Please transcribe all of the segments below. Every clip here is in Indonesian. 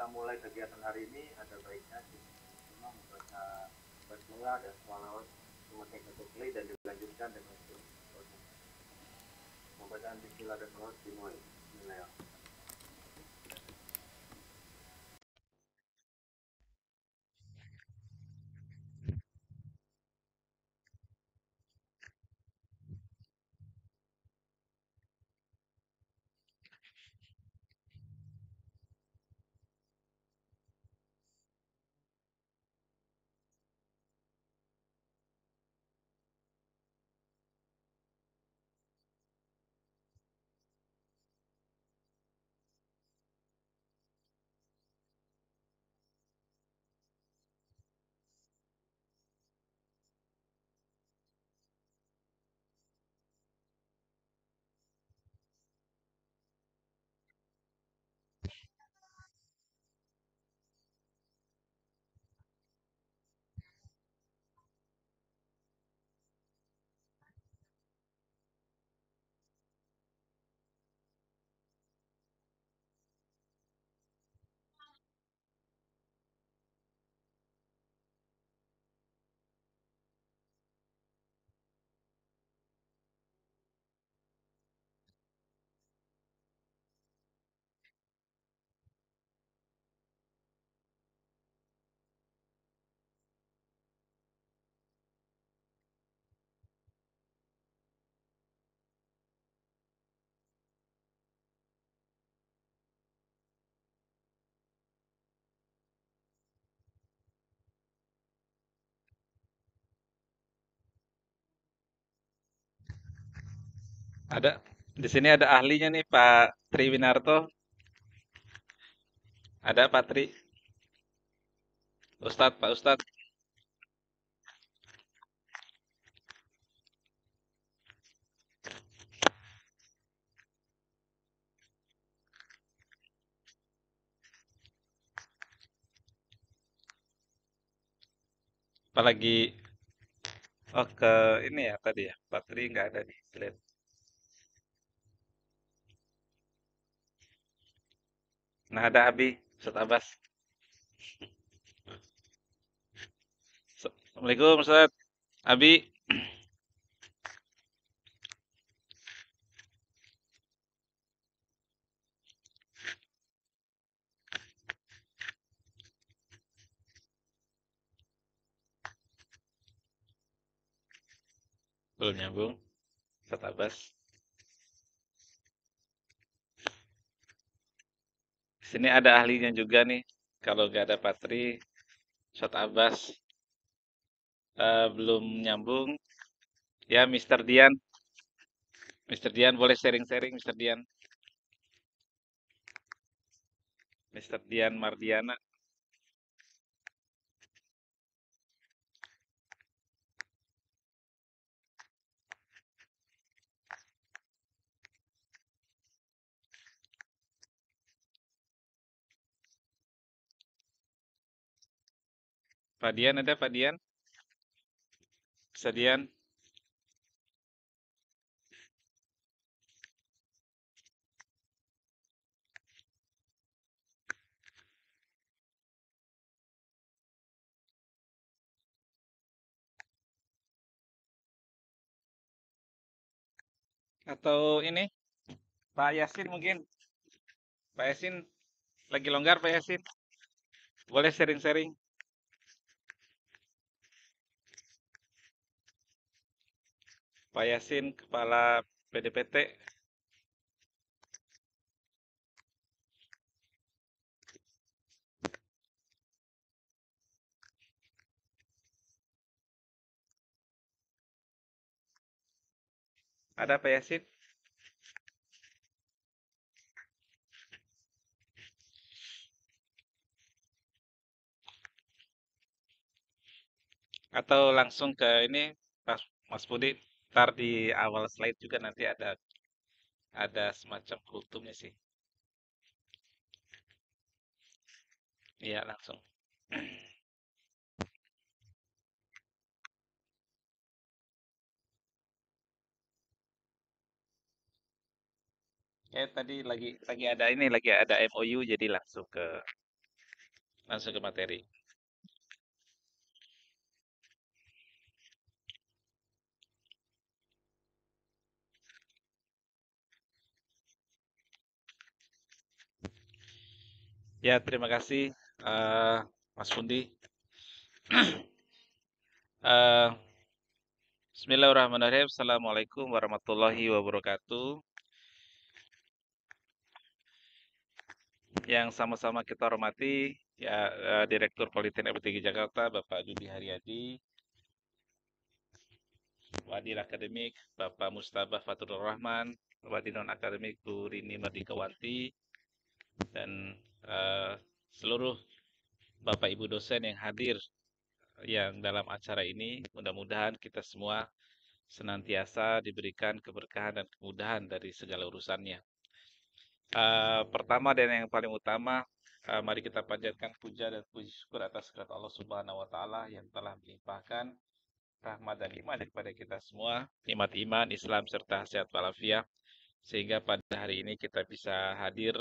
kita mulai kegiatan hari ini, ada baiknya cuma membaca basmalah dan sholawat memakai kata kli dan dilanjutkan dengan pembacaan bismillah dan sholawat dimulai. Bismillahirrahmanirrahim. Ada di sini ada ahlinya nih Pak Triwinarto. Ada Pak Tri, Ustadz, Pak Ustadz. Apalagi oh ke ini ya tadi ya. Pak Tri nggak ada di slide. Nah ada Abi, Ustadz Abbas. Assalamualaikum Ustadz. Abi, belum nyambung. Ustadz Abbas. Di sini ada ahlinya juga nih. Kalau nggak ada Pak Tri, Ustadz Abbas belum nyambung. Ya Mister Dian, Mister Dian boleh sharing-sharing Mister Dian. Mister Dian Mardiana. Pak Dian ada Pak Dian? Bisa Dian? Atau ini Pak Yasin mungkin? Pak Yasin lagi longgar Pak Yasin? Boleh sharing-sharing? Pak Yasin Kepala PDPT. Ada Pak Yasin? Atau langsung ke ini Mas Budi? Ntar di awal slide juga nanti ada semacam kultumnya sih. Iya langsung. Tadi lagi ada ini lagi ada MOU jadi langsung ke langsung ke materi. Ya, terima kasih Mas Fundi. Eh, Bismillahirrahmanirrahim. Assalamualaikum warahmatullahi wabarakatuh. Yang sama-sama kita hormati, ya, Direktur Politeknik FTG Jakarta, Bapak Dudi Haryadi, Wadil Akademik, Bapak Mustabah Faturur Rahman, Wadil Non Akademik Bu Rini Mardikawanti, dan seluruh Bapak Ibu dosen yang hadir yang dalam acara ini. Mudah-mudahan kita semua senantiasa diberikan keberkahan dan kemudahan dari segala urusannya. Pertama dan yang paling utama, mari kita panjatkan puja dan puji syukur atas kehadirat Allah Subhanahu wa taala yang telah melimpahkan rahmat dan iman kepada kita semua, nikmat iman, Islam serta sehat walafiat, sehingga pada hari ini kita bisa hadir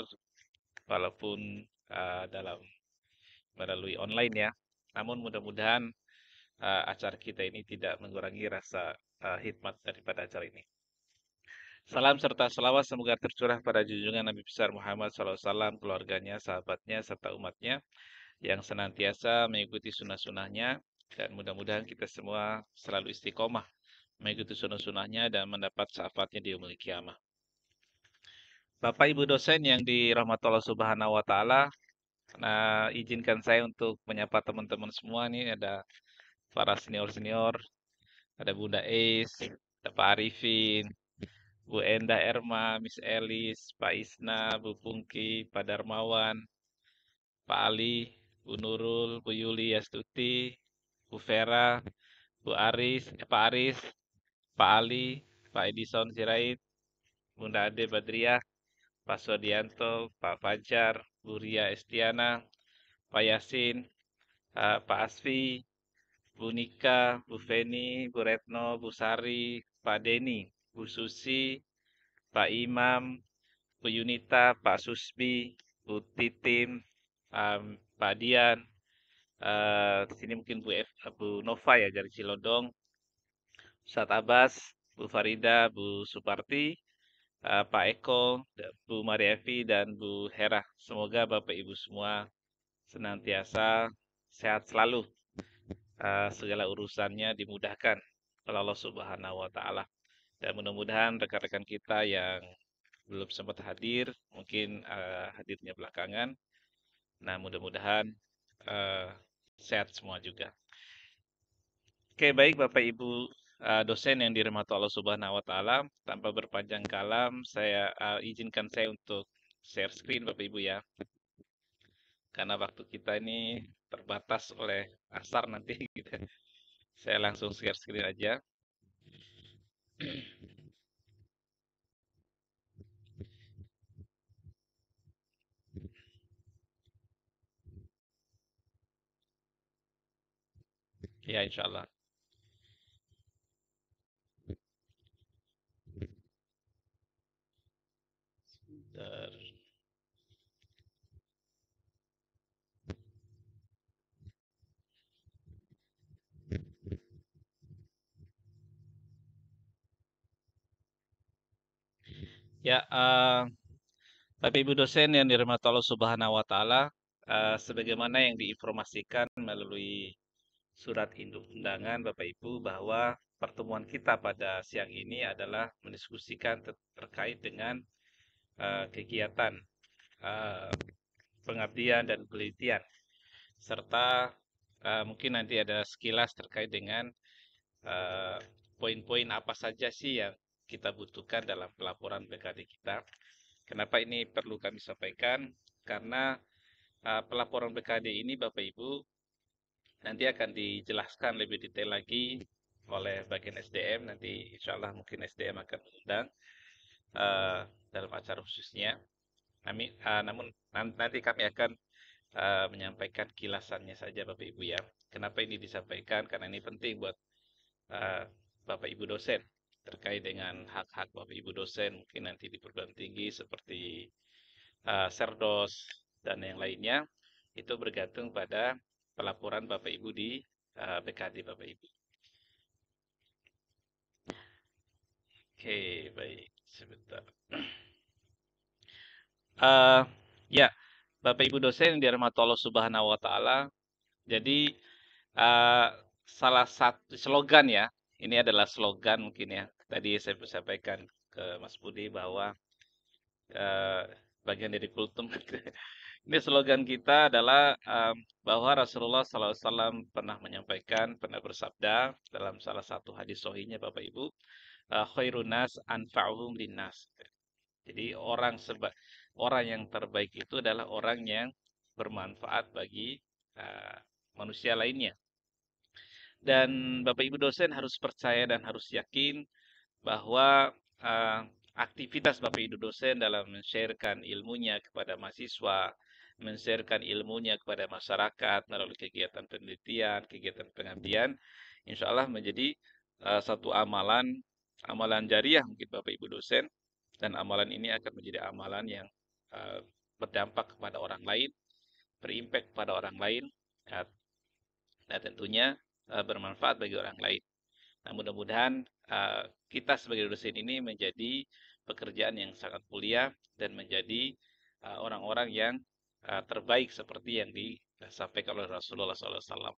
walaupun dalam melalui online ya. Namun mudah-mudahan acara kita ini tidak mengurangi rasa hikmat daripada acara ini. Salam serta selawat semoga tercurah pada junjungan Nabi besar Muhammad SAW, keluarganya, sahabatnya, serta umatnya yang senantiasa mengikuti sunnah-sunnahnya, dan mudah-mudahan kita semua selalu istiqomah mengikuti sunnah-sunnahnya dan mendapat syafaatnya di yaumul kiamah. Bapak Ibu dosen yang dirahmati Allah Subhanahu wa taala, nah izinkan saya untuk menyapa teman-teman semua nih, ada para senior-senior, ada Bunda Ais, ada Pak Arifin, Bu Endah Erma, Miss Elis, Pak Isna, Bu Pungki, Pak Darmawan, Pak Ali, Bu Nurul, Bu Yuli Yastuti, Bu Vera, Bu Aris, Pak Aris, Pak Ali, Pak Edison Sirait, Bunda Ade Badriah, Pak Sodianto, Pak Fajar, Bu Ria Estiana, Pak Yasin, Pak Asfi, Bu Nika, Bu Feni, Bu Retno, Bu Sari, Pak Deni, Bu Susi, Pak Imam, Bu Yunita, Pak Susbi, Bu Titim, Pak Dian, sini mungkin Bu Nova ya dari Cilodong, Ustadz Abbas, Bu Farida, Bu Suparti, Pak Eko, Bu Marievi, dan Bu Hera. Semoga Bapak Ibu semua senantiasa sehat selalu, segala urusannya dimudahkan oleh Allah Subhanahu wa taala. Dan mudah-mudahan rekan-rekan kita yang belum sempat hadir, mungkin hadirnya belakangan. Nah, mudah-mudahan uh, sehat semua juga. Oke, baik Bapak Ibu dosen yang dirahmati Allah Subhanahu wa taala, tanpa berpanjang kalam, saya izinkan saya untuk share screen Bapak Ibu ya. Karena waktu kita ini terbatas oleh asar nanti gitu. Saya langsung share screen aja. Ya, insya Allah. Bentar. Ya, Bapak Ibu dosen yang dirahmati Allah Subhanahu wa taala, sebagaimana yang diinformasikan melalui surat induk undangan Bapak Ibu bahwa pertemuan kita pada siang ini adalah mendiskusikan terkait dengan kegiatan uh, pengabdian dan penelitian, serta mungkin nanti ada sekilas terkait dengan poin-poin apa saja sih yang kita butuhkan dalam pelaporan BKD kita. Kenapa ini perlu kami sampaikan? Karena pelaporan BKD ini Bapak Ibu nanti akan dijelaskan lebih detail lagi oleh bagian SDM. Nanti insya Allah mungkin SDM akan mengundang dalam acara khususnya. Namun nanti kami akan menyampaikan kilasannya saja Bapak Ibu ya. Kenapa ini disampaikan? Karena ini penting buat Bapak Ibu dosen terkait dengan hak-hak Bapak Ibu dosen mungkin nanti di perguruan tinggi seperti Serdos dan yang lainnya. itu bergantung pada pelaporan Bapak Ibu di BKD Bapak Ibu. Oke, baik. Sebentar. Eh, ya, Bapak Ibu dosen yang dirahmati Allah Subhanahu wa taala. Jadi eh, salah satu slogan ya, ini adalah slogan mungkin ya. Tadi saya sampaikan ke Mas Budi bahwa eh, bagian dari kultum. Ini slogan kita adalah bahwa Rasulullah SAW pernah menyampaikan, pernah bersabda dalam salah satu hadis sahihnya Bapak Ibu, khairun nas anfa'uhum linnas. Jadi orang yang terbaik itu adalah orang yang bermanfaat bagi uh, manusia lainnya. Dan Bapak Ibu dosen harus percaya dan harus yakin bahwa uh, aktivitas Bapak Ibu dosen dalam men-sharekan ilmunya kepada mahasiswa, men-sharekan ilmunya kepada masyarakat melalui kegiatan penelitian, kegiatan pengabdian, insya Allah menjadi satu amalan jariah mungkin Bapak Ibu dosen, dan amalan ini akan menjadi amalan yang berdampak kepada orang lain, berimpact pada orang lain, dan tentunya bermanfaat bagi orang lain. Nah, mudah-mudahan kita sebagai dosen ini menjadi pekerjaan yang sangat mulia dan menjadi orang-orang yang terbaik seperti yang disampaikan oleh Rasulullah SAW.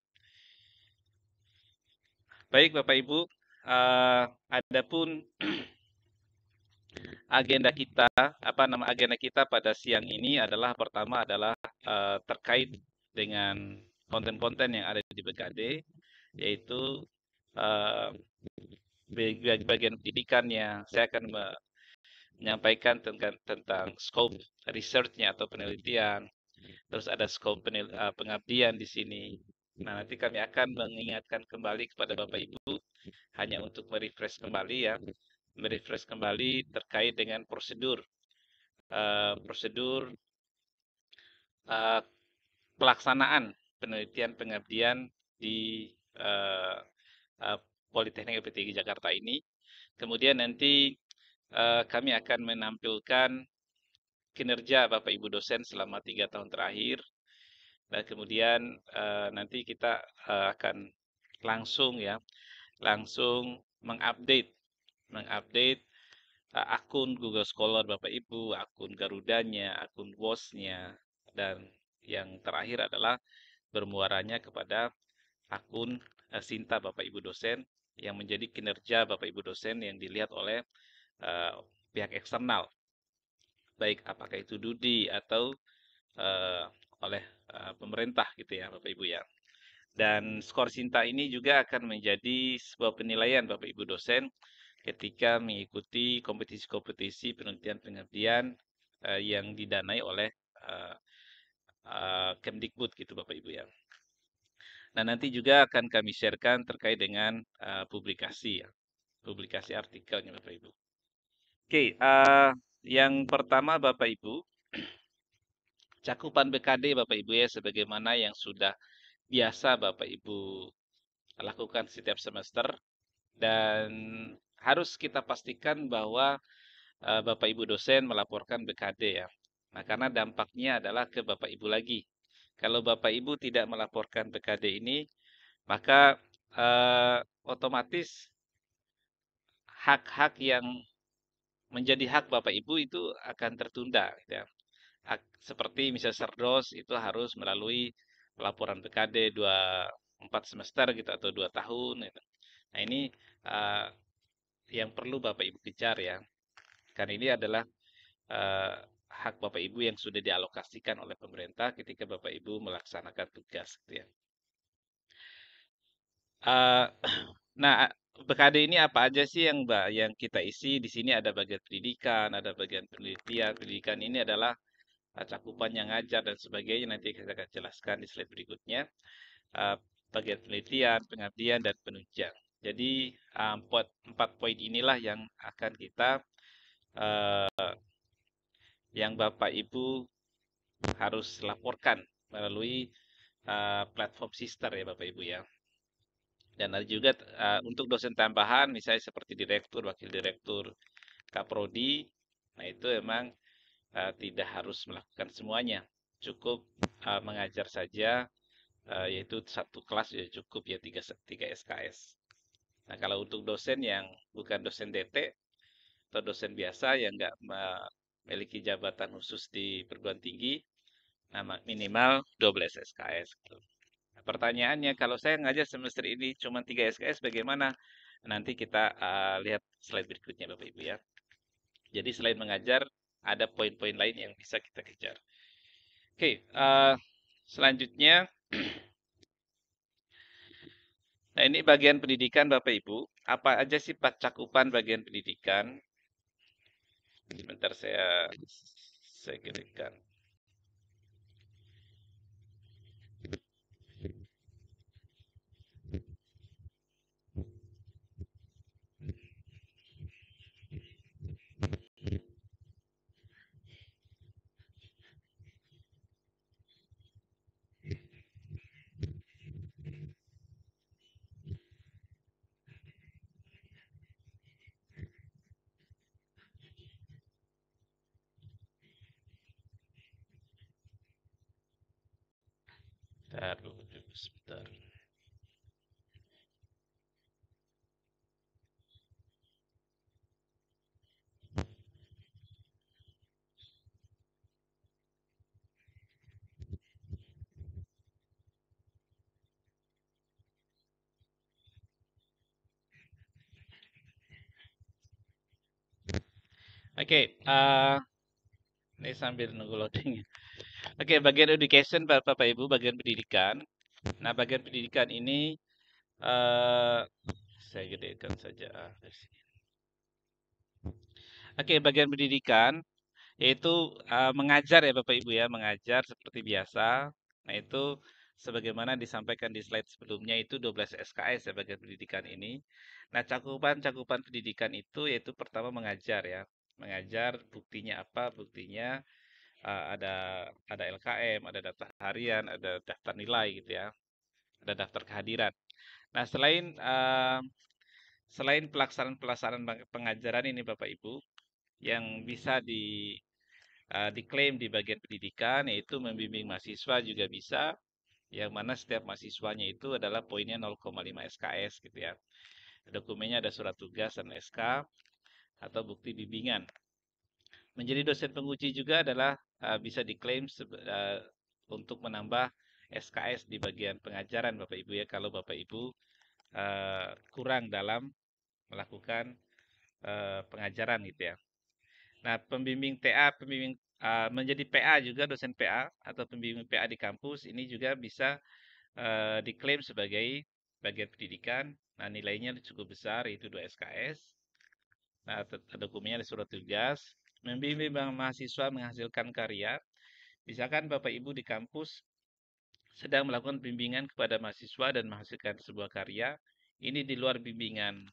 Baik Bapak Ibu, adapun agenda kita pada siang ini adalah pertama adalah terkait dengan konten-konten yang ada di BKD, yaitu bagian pendidikannya. Saya akan menyampaikan tentang scope research-nya atau penelitian. Terus ada scope pengabdian di sini. Nah, nanti kami akan mengingatkan kembali kepada Bapak Ibu hanya untuk merefresh kembali ya, merefresh kembali terkait dengan prosedur pelaksanaan penelitian pengabdian di Politeknik LPTG Jakarta ini. Kemudian nanti kami akan menampilkan kinerja Bapak Ibu dosen selama 3 tahun terakhir. Dan kemudian nanti kita akan langsung mengupdate akun Google Scholar Bapak Ibu, akun Garudanya, akun WOS-nya, dan yang terakhir adalah bermuaranya kepada akun Sinta Bapak Ibu dosen yang menjadi kinerja Bapak Ibu dosen yang dilihat oleh pihak eksternal, baik apakah itu Dudi atau oleh pemerintah gitu ya Bapak Ibu ya. Dan skor Sinta ini juga akan menjadi sebuah penilaian Bapak Ibu dosen ketika mengikuti kompetisi-kompetisi penelitian pengabdian yang didanai oleh Kemdikbud gitu Bapak Ibu ya. Nah, nanti juga akan kami sharekan terkait dengan publikasi ya. Publikasi artikelnya Bapak Ibu. Oke, yang pertama Bapak Ibu, cakupan BKD Bapak Ibu ya, sebagaimana yang sudah biasa Bapak Ibu lakukan setiap semester, dan harus kita pastikan bahwa Bapak Ibu dosen melaporkan BKD ya. Nah, karena dampaknya adalah ke Bapak Ibu lagi. Kalau Bapak Ibu tidak melaporkan BKD ini, maka otomatis hak-hak yang menjadi hak Bapak Ibu itu akan tertunda. Gitu ya. Seperti misalnya Serdos itu harus melalui pelaporan BKD 4 semester gitu atau 2 tahun. Gitu. Nah, ini yang perlu Bapak Ibu kejar ya. Karena ini adalah hak Bapak Ibu yang sudah dialokasikan oleh pemerintah ketika Bapak Ibu melaksanakan tugas gitu ya. Nah, BKD ini apa aja sih yang kita isi? Di sini ada bagian pendidikan, ada bagian penelitian. Pendidikan ini adalah cakupan yang ngajar dan sebagainya. Nanti kita akan jelaskan di slide berikutnya. Bagian penelitian, pengabdian, dan penunjang. Jadi 4 poin inilah yang akan kita yang Bapak Ibu harus laporkan melalui platform sister ya Bapak Ibu ya. Dan ada juga untuk dosen tambahan misalnya seperti direktur, wakil direktur, kaprodi. Nah, itu memang tidak harus melakukan semuanya. Cukup mengajar saja, yaitu satu kelas ya cukup ya 3 SKS. Nah, kalau untuk dosen yang bukan dosen DT atau dosen biasa yang nggak memiliki jabatan khusus di perguruan tinggi, nah minimal 12 SKS. Gitu. Nah, pertanyaannya, kalau saya ngajar semester ini cuma 3 SKS, bagaimana? Nanti kita lihat slide berikutnya, Bapak Ibu ya. Jadi selain mengajar, ada poin-poin lain yang bisa kita kejar. Oke, selanjutnya, nah ini bagian pendidikan Bapak Ibu. Apa aja sih cakupan bagian pendidikan? Sebentar saya kirimkan. Bentar dulu, sebentar. Oke, ini sambil nunggu loading. Oke, bagian education Bapak Ibu, bagian pendidikan. Nah, bagian pendidikan ini saya gedekan saja. Oke, bagian pendidikan yaitu mengajar ya Bapak Ibu ya, mengajar seperti biasa. Nah, itu sebagaimana disampaikan di slide sebelumnya itu 12 SKS ya bagian pendidikan ini. Nah, cakupan-cakupan pendidikan itu yaitu pertama mengajar ya. Mengajar buktinya apa? Buktinya ada LKM, ada daftar harian, ada daftar nilai gitu ya. Ada daftar kehadiran. Nah, selain pelaksanaan pengajaran ini Bapak Ibu yang bisa diklaim di bagian pendidikan, yaitu membimbing mahasiswa juga bisa, yang mana setiap mahasiswanya itu adalah poinnya 0,5 SKS gitu ya. Dokumennya ada surat tugas dan SK atau bukti bimbingan. Menjadi dosen penguji juga adalah bisa diklaim untuk menambah SKS di bagian pengajaran Bapak Ibu ya, kalau Bapak Ibu kurang dalam melakukan pengajaran gitu ya. Nah, pembimbing TA, menjadi PA juga, dosen PA atau pembimbing PA di kampus ini juga bisa diklaim sebagai bagian pendidikan. Nah, nilainya cukup besar, yaitu 2 SKS. Nah, dokumennya ada surat tugas. Membimbing mahasiswa menghasilkan karya. Misalkan Bapak Ibu di kampus sedang melakukan bimbingan kepada mahasiswa dan menghasilkan sebuah karya. Ini di luar bimbingan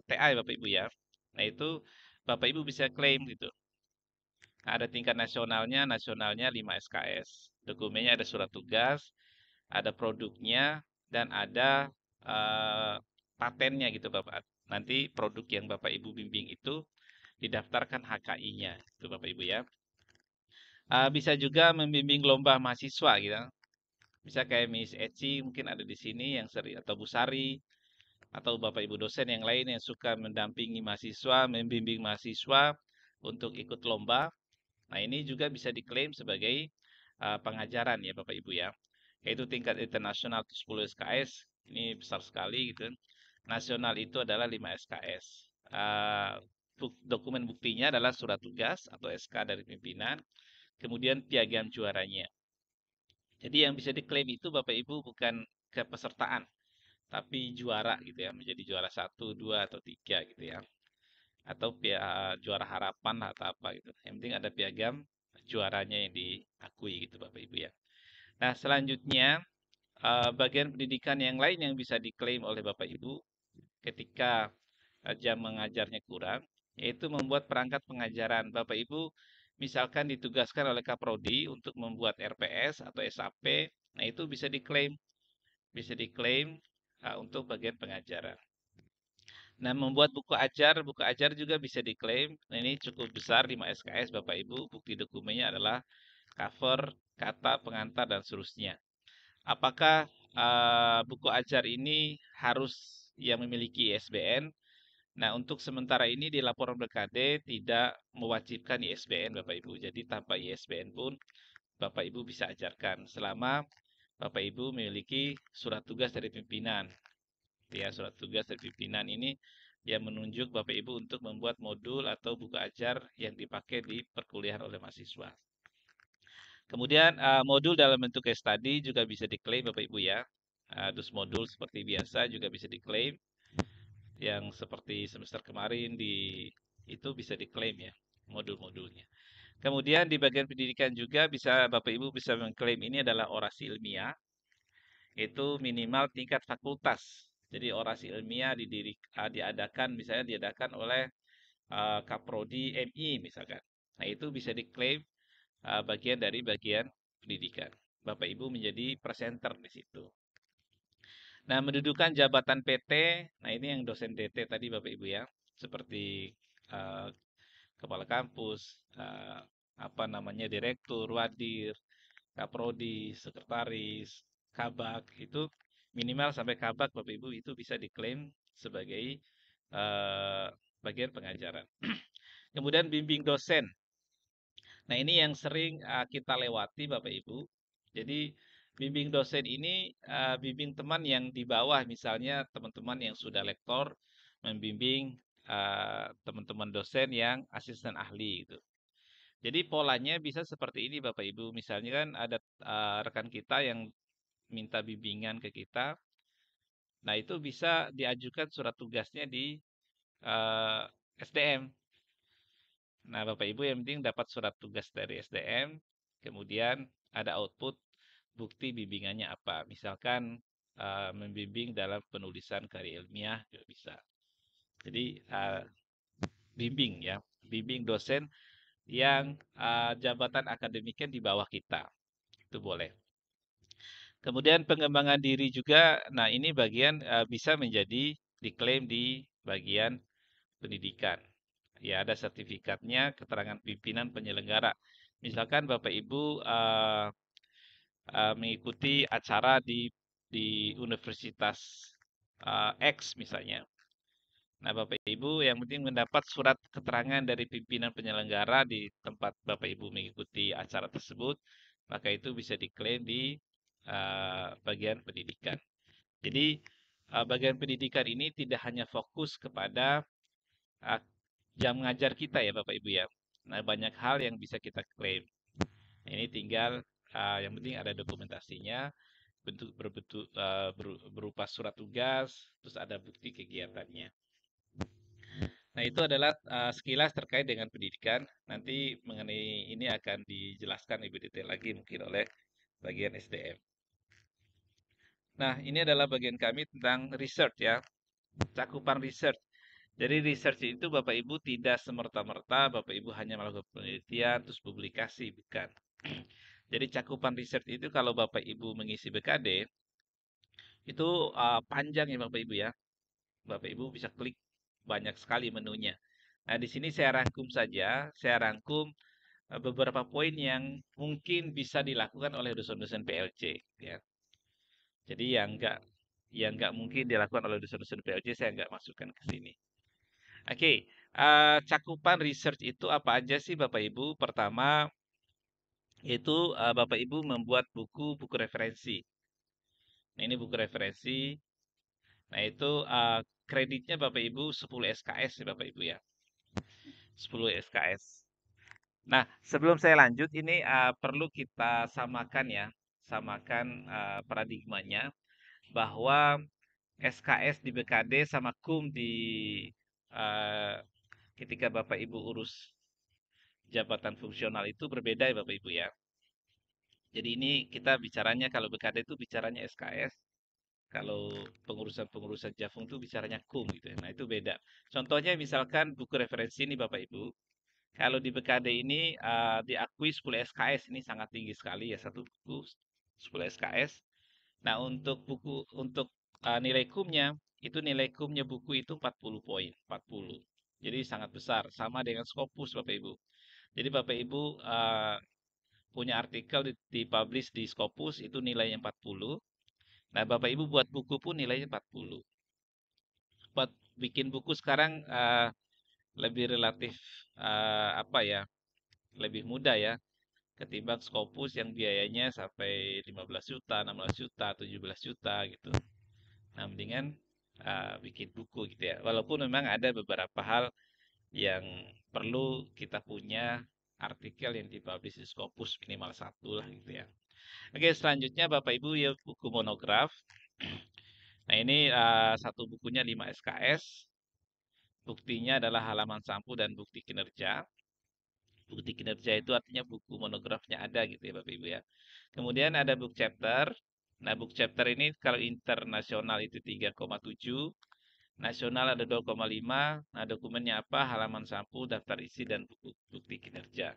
TA ya Bapak Ibu ya. Nah, itu Bapak Ibu bisa klaim gitu. Ada tingkat nasionalnya 5 SKS. Dokumennya ada surat tugas, ada produknya, dan ada patennya gitu Bapak. Nanti produk yang Bapak Ibu bimbing itu didaftarkan HKI-nya, itu Bapak Ibu ya. Bisa juga membimbing lomba mahasiswa gitu. Bisa kayak Miss Eci mungkin ada di sini yang sering, atau Bu Sari, atau Bapak Ibu dosen yang lain yang suka mendampingi mahasiswa, membimbing mahasiswa untuk ikut lomba. Nah, ini juga bisa diklaim sebagai pengajaran ya Bapak Ibu ya. Yaitu tingkat internasional 10 SKS, ini besar sekali gitu. Nasional itu adalah 5 SKS. Dokumen buktinya adalah surat tugas atau SK dari pimpinan, kemudian piagam juaranya. Jadi yang bisa diklaim itu Bapak Ibu bukan kepesertaan, tapi juara gitu ya, menjadi juara 1, 2, atau 3 gitu ya. Atau juara harapan atau apa gitu. Yang penting ada piagam juaranya yang diakui gitu Bapak Ibu ya. Nah, selanjutnya bagian pendidikan yang lain yang bisa diklaim oleh Bapak Ibu ketika jam mengajarnya kurang, yaitu membuat perangkat pengajaran. Bapak Ibu misalkan ditugaskan oleh Kaprodi untuk membuat RPS atau SAP, nah itu bisa diklaim untuk bagian pengajaran. Nah, membuat buku ajar juga bisa diklaim. Nah, ini cukup besar 5 SKS Bapak Ibu. Bukti dokumennya adalah cover, kata, pengantar, dan seterusnya. Apakah buku ajar ini harus yang memiliki ISBN? Nah, untuk sementara ini di laporan BKD tidak mewajibkan ISBN Bapak Ibu. Jadi tanpa ISBN pun Bapak Ibu bisa ajarkan selama Bapak Ibu memiliki surat tugas dari pimpinan. Ya, surat tugas dari pimpinan ini yang menunjuk Bapak Ibu untuk membuat modul atau buku ajar yang dipakai di perkuliahan oleh mahasiswa. Kemudian modul dalam bentuk case study juga bisa diklaim Bapak Ibu ya. Dus modul seperti biasa juga bisa diklaim. Yang seperti semester kemarin itu bisa diklaim ya modul-modulnya. Kemudian di bagian pendidikan juga bisa Bapak Ibu bisa mengklaim ini adalah orasi ilmiah. Itu minimal tingkat fakultas. Jadi orasi ilmiah diadakan misalnya diadakan oleh Kaprodi MI misalkan. Nah, itu bisa diklaim bagian dari bagian pendidikan. Bapak Ibu menjadi presenter di situ. Nah, mendudukan jabatan PT, nah ini yang dosen DT tadi Bapak Ibu ya, seperti uh, kepala kampus, apa namanya direktur, wadir, kaprodi, sekretaris, kabak itu minimal sampai kabak Bapak Ibu itu bisa diklaim sebagai uh, bagian pengajaran. Kemudian bimbing dosen. Nah, ini yang sering kita lewati Bapak Ibu. Jadi bimbing dosen ini bimbing teman yang di bawah, misalnya teman-teman yang sudah lektor membimbing teman-teman dosen yang asisten ahli gitu. Jadi polanya bisa seperti ini Bapak Ibu. Misalnya kan ada rekan kita yang minta bimbingan ke kita. Nah, itu bisa diajukan surat tugasnya di SDM. Nah, Bapak Ibu yang penting dapat surat tugas dari SDM, kemudian ada output bukti bimbingannya apa. Misalkan membimbing dalam penulisan karya ilmiah juga bisa. Jadi bimbing ya, bimbing dosen yang jabatan akademiknya di bawah kita. Itu boleh. Kemudian pengembangan diri juga, nah ini bagian bisa menjadi diklaim di bagian pendidikan. Ya, ada sertifikatnya, keterangan pimpinan penyelenggara. Misalkan Bapak Ibu mengikuti acara di Universitas X misalnya. Nah, Bapak Ibu yang penting mendapat surat keterangan dari pimpinan penyelenggara di tempat Bapak Ibu mengikuti acara tersebut, maka itu bisa diklaim di bagian pendidikan. Jadi, bagian pendidikan ini tidak hanya fokus kepada uh, jam mengajar kita ya Bapak Ibu ya. Nah, banyak hal yang bisa kita klaim. Ini tinggal yang penting ada dokumentasinya, berupa surat tugas, terus ada bukti kegiatannya. Nah, itu adalah sekilas terkait dengan pendidikan. Nanti mengenai ini akan dijelaskan lebih detail lagi mungkin oleh bagian SDM. Nah, ini adalah bagian kami tentang research ya, cakupan research. Jadi research itu Bapak Ibu tidak semerta-merta Bapak Ibu hanya melakukan penelitian terus publikasi, bukan. Jadi cakupan research itu kalau Bapak Ibu mengisi BKD itu panjang ya Bapak Ibu ya. Bapak Ibu bisa klik banyak sekali menunya. Nah, di sini saya rangkum saja, saya rangkum beberapa poin yang mungkin bisa dilakukan oleh dosen-dosen PLC ya. Jadi yang nggak mungkin dilakukan oleh dosen-dosen PLC saya nggak masukkan ke sini. Oke, cakupan research itu apa aja sih Bapak Ibu? Pertama, itu Bapak Ibu membuat buku referensi. Nah, ini buku referensi. Nah, itu kreditnya Bapak Ibu 10 SKS ya Bapak Ibu ya. 10 SKS. Nah, sebelum saya lanjut, ini perlu kita samakan ya. Samakan paradigmanya bahwa SKS di BKD sama KUM di uh, ketika Bapak Ibu urus jabatan fungsional itu berbeda ya Bapak Ibu ya. Jadi ini kita bicaranya kalau BKD itu bicaranya SKS, kalau pengurusan-pengurusan Jafung itu bicaranya KUM gitu ya. Nah, itu beda. Contohnya misalkan buku referensi ini Bapak Ibu. Kalau di BKD ini diakui 10 SKS ini sangat tinggi sekali ya, satu buku 10 SKS. Nah, untuk nilai kumnya itu nilai kumnya buku itu 40 poin, 40. Jadi sangat besar, sama dengan Scopus Bapak Ibu. Jadi Bapak Ibu punya artikel dipublish di Scopus itu nilainya 40. Nah, Bapak Ibu buat buku pun nilainya 40. Buat bikin buku sekarang lebih relatif apa ya? Lebih mudah ya ketimbang Scopus yang biayanya sampai 15 juta, 16 juta, 17 juta gitu. Nah, mendingan bikin buku gitu ya. Walaupun memang ada beberapa hal yang perlu kita punya artikel yang dipublish di Scopus minimal satu lah gitu ya. Oke, selanjutnya Bapak Ibu ya buku monograf. Nah, ini satu bukunya 5 SKS. Buktinya adalah halaman sampul dan bukti kinerja. Bukti kinerja itu artinya buku monografnya ada gitu ya Bapak Ibu ya. Kemudian ada book chapter. Nah, book chapter ini kalau internasional itu 3,7, nasional ada 2,5. Nah, dokumennya apa? Halaman sampul, daftar isi, dan buku bukti kinerja.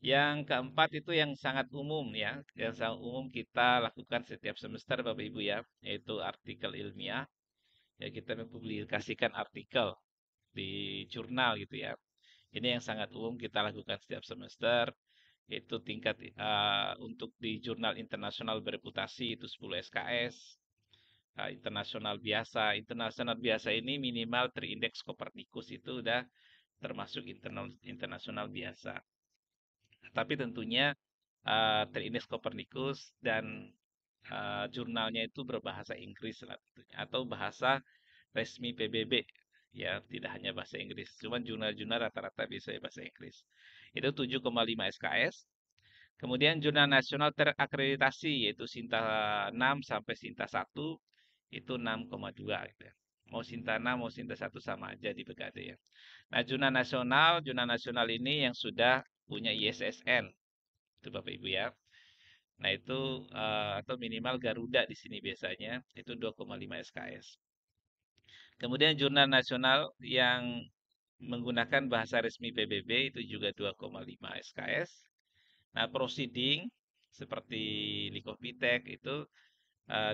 Yang keempat itu yang sangat umum ya, yang sangat umum kita lakukan setiap semester Bapak Ibu ya, yaitu artikel ilmiah. Ya, kita mempublikasikan artikel di jurnal gitu ya. Ini yang sangat umum kita lakukan setiap semester. Itu tingkat untuk di jurnal internasional bereputasi itu 10 SKS. Internasional biasa. Internasional biasa ini minimal terindeks Copernicus itu udah termasuk internasional biasa. Tapi tentunya terindeks Copernicus dan jurnalnya itu berbahasa Inggris lah tentunya, atau bahasa resmi PBB ya, tidak hanya bahasa Inggris. Cuman jurnal-jurnal rata-rata bisa bahasa Inggris. Itu 7,5 SKS. Kemudian jurnal nasional terakreditasi yaitu Sinta 6 sampai Sinta 1 itu 6,2 gitu ya. Mau Sinta 6 mau Sinta 1 sama aja di Begade ya. Nah, jurnal nasional ini yang sudah punya ISSN itu Bapak Ibu ya. Nah, itu atau minimal Garuda di sini biasanya itu 2,5 SKS. Kemudian jurnal nasional yang menggunakan bahasa resmi PBB itu juga 2,5 SKS. Nah, proceeding seperti Likopitek itu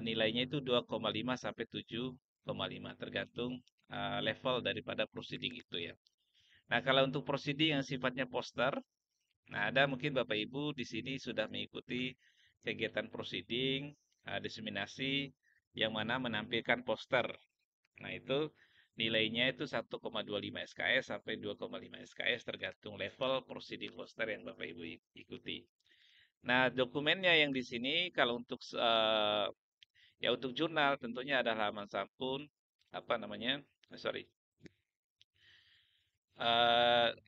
nilainya itu 2,5 sampai 7,5 tergantung level daripada proceeding itu ya. Nah, kalau untuk proceeding yang sifatnya poster, nah ada mungkin Bapak Ibu di sini sudah mengikuti kegiatan proceeding, diseminasi yang mana menampilkan poster. Nah, itu nilainya itu 1,25 SKS sampai 2,5 SKS tergantung level proceeding poster yang Bapak Ibu ikuti. Nah, dokumennya yang di sini kalau untuk ya untuk jurnal tentunya ada halaman sampul, apa namanya? Sorry.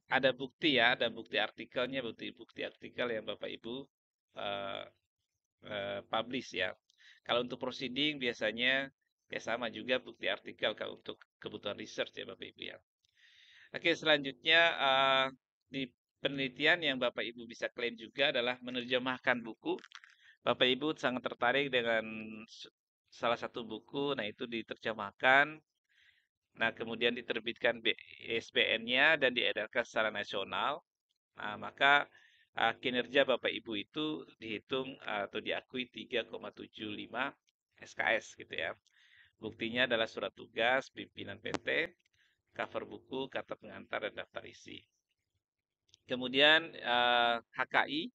Ada bukti ya, ada bukti artikelnya, bukti artikel yang Bapak Ibu eh, publish ya. Kalau untuk proceeding biasanya ya sama juga bukti artikel kalau untuk kebutuhan research ya Bapak Ibu ya. Oke, selanjutnya di penelitian yang Bapak Ibu bisa klaim juga adalah menerjemahkan buku. Bapak Ibu sangat tertarik dengan salah satu buku, nah itu diterjemahkan, nah kemudian diterbitkan ISBN-nya dan diedarkan secara nasional. Nah, maka kinerja Bapak Ibu itu dihitung atau diakui 3,75 SKS gitu ya. Buktinya adalah surat tugas, pimpinan PT, cover buku, kata pengantar, dan daftar isi. Kemudian HKI.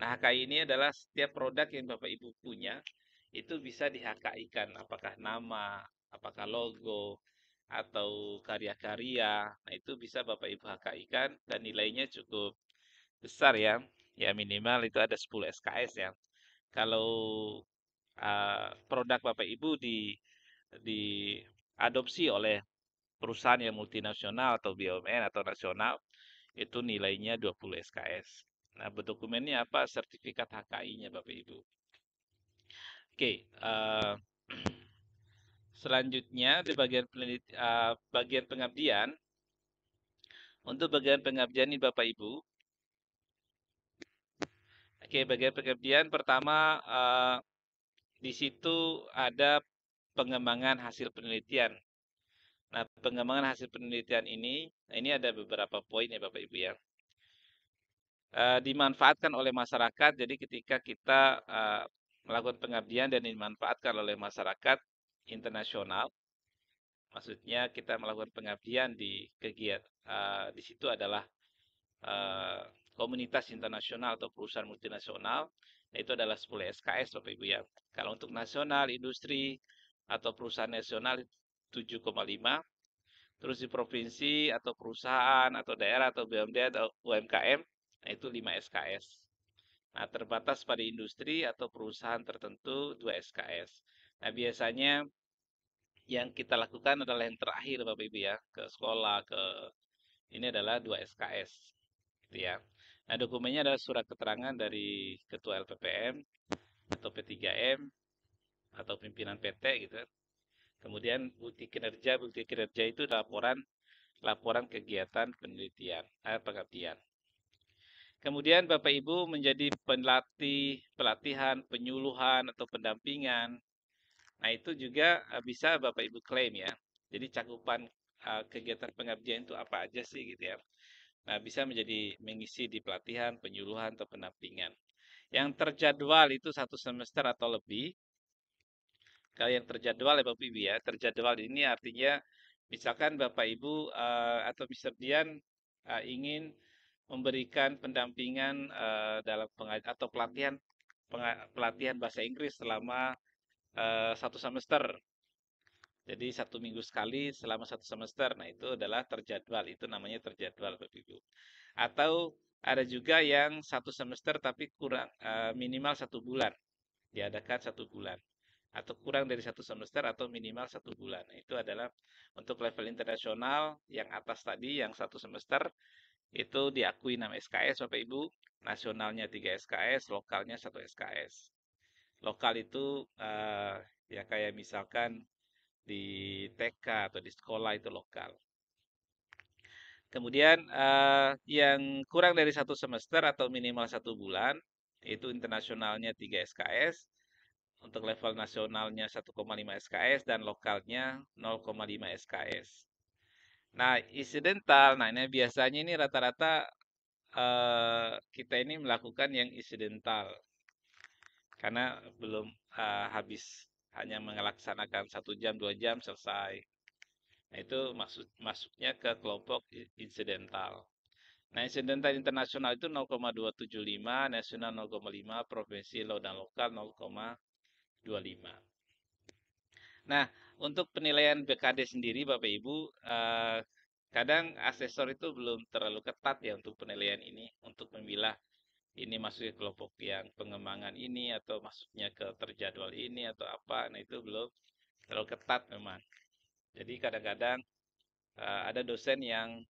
Nah, HKI ini adalah setiap produk yang Bapak Ibu punya itu bisa di-HKI-kan, apakah nama, apakah logo, atau karya-karya. Nah, itu bisa Bapak Ibu HKI-kan dan nilainya cukup besar ya. Ya minimal itu ada 10 SKS ya. Kalau produk Bapak Ibu diadopsi oleh perusahaan yang multinasional atau BUMN atau nasional, itu nilainya 20 SKS. Nah, dokumennya apa? Sertifikat HKI-nya Bapak Ibu. Oke, selanjutnya di bagian pengabdian. Untuk bagian pengabdian ini Bapak Ibu. Oke, bagian pengabdian pertama di situ ada pengembangan hasil penelitian. Nah, pengembangan hasil penelitian ini ada beberapa poin ya Bapak Ibu ya. Dimanfaatkan oleh masyarakat, jadi ketika kita melakukan pengabdian dan dimanfaatkan oleh masyarakat internasional, maksudnya kita melakukan pengabdian di kegiatan di situ adalah komunitas internasional atau perusahaan multinasional, itu adalah 10 SKS Bapak Ibu ya. Kalau untuk nasional, industri, atau perusahaan nasional 7,5. Terus di provinsi atau perusahaan atau daerah atau BUMD atau UMKM, nah itu 5 SKS. Nah, terbatas pada industri atau perusahaan tertentu 2 SKS. Nah, biasanya yang kita lakukan adalah yang terakhir Bapak Ibu ya, ke sekolah, ini adalah 2 SKS gitu ya. Nah, dokumennya adalah surat keterangan dari Ketua LPPM atau P3M atau pimpinan PT gitu. Kemudian bukti kinerja itu laporan kegiatan penelitian, pengabdian. Kemudian Bapak Ibu menjadi pelatihan, penyuluhan atau pendampingan. Nah, itu juga bisa Bapak Ibu klaim ya. Jadi cakupan kegiatan pengabdian itu apa aja sih gitu ya. Nah, bisa mengisi di pelatihan, penyuluhan atau pendampingan. Yang terjadwal itu 1 semester atau lebih. Kalau yang terjadwal ya Bapak Ibu ya, terjadwal ini artinya misalkan Bapak Ibu atau Mr. Dian ingin memberikan pendampingan dalam atau pelatihan bahasa Inggris selama 1 semester. Jadi 1 minggu sekali selama 1 semester. Nah, itu adalah terjadwal. Itu namanya terjadwal Bapak Ibu. Atau ada juga yang 1 semester tapi kurang minimal 1 bulan. Diadakan 1 bulan. Atau kurang dari 1 semester atau minimal 1 bulan. Nah, itu adalah untuk level internasional yang atas tadi yang 1 semester itu diakui 6 SKS Bapak Ibu. Nasionalnya 3 SKS, lokalnya 1 SKS. Lokal itu ya kayak misalkan di TK atau di sekolah itu lokal. Kemudian yang kurang dari 1 semester atau minimal 1 bulan, itu internasionalnya 3 SKS, untuk level nasionalnya 1,5 SKS, dan lokalnya 0,5 SKS. Nah, insidental, nah ini biasanya ini rata-rata kita ini melakukan yang insidental, karena belum habis, hanya melaksanakan 1 jam, 2 jam, selesai. Nah, itu masuknya ke kelompok insidental. Nah, insidental internasional itu 0,275, nasional 0,5, provinsi dan lokal 0,25. Nah, untuk penilaian BKD sendiri Bapak Ibu, kadang asesor itu belum terlalu ketat ya untuk penilaian ini, untuk memilah ini masuk ke kelompok yang pengembangan ini atau masuknya ke terjadwal ini atau apa. Nah, itu belum terlalu ketat memang. Jadi kadang-kadang ada dosen yang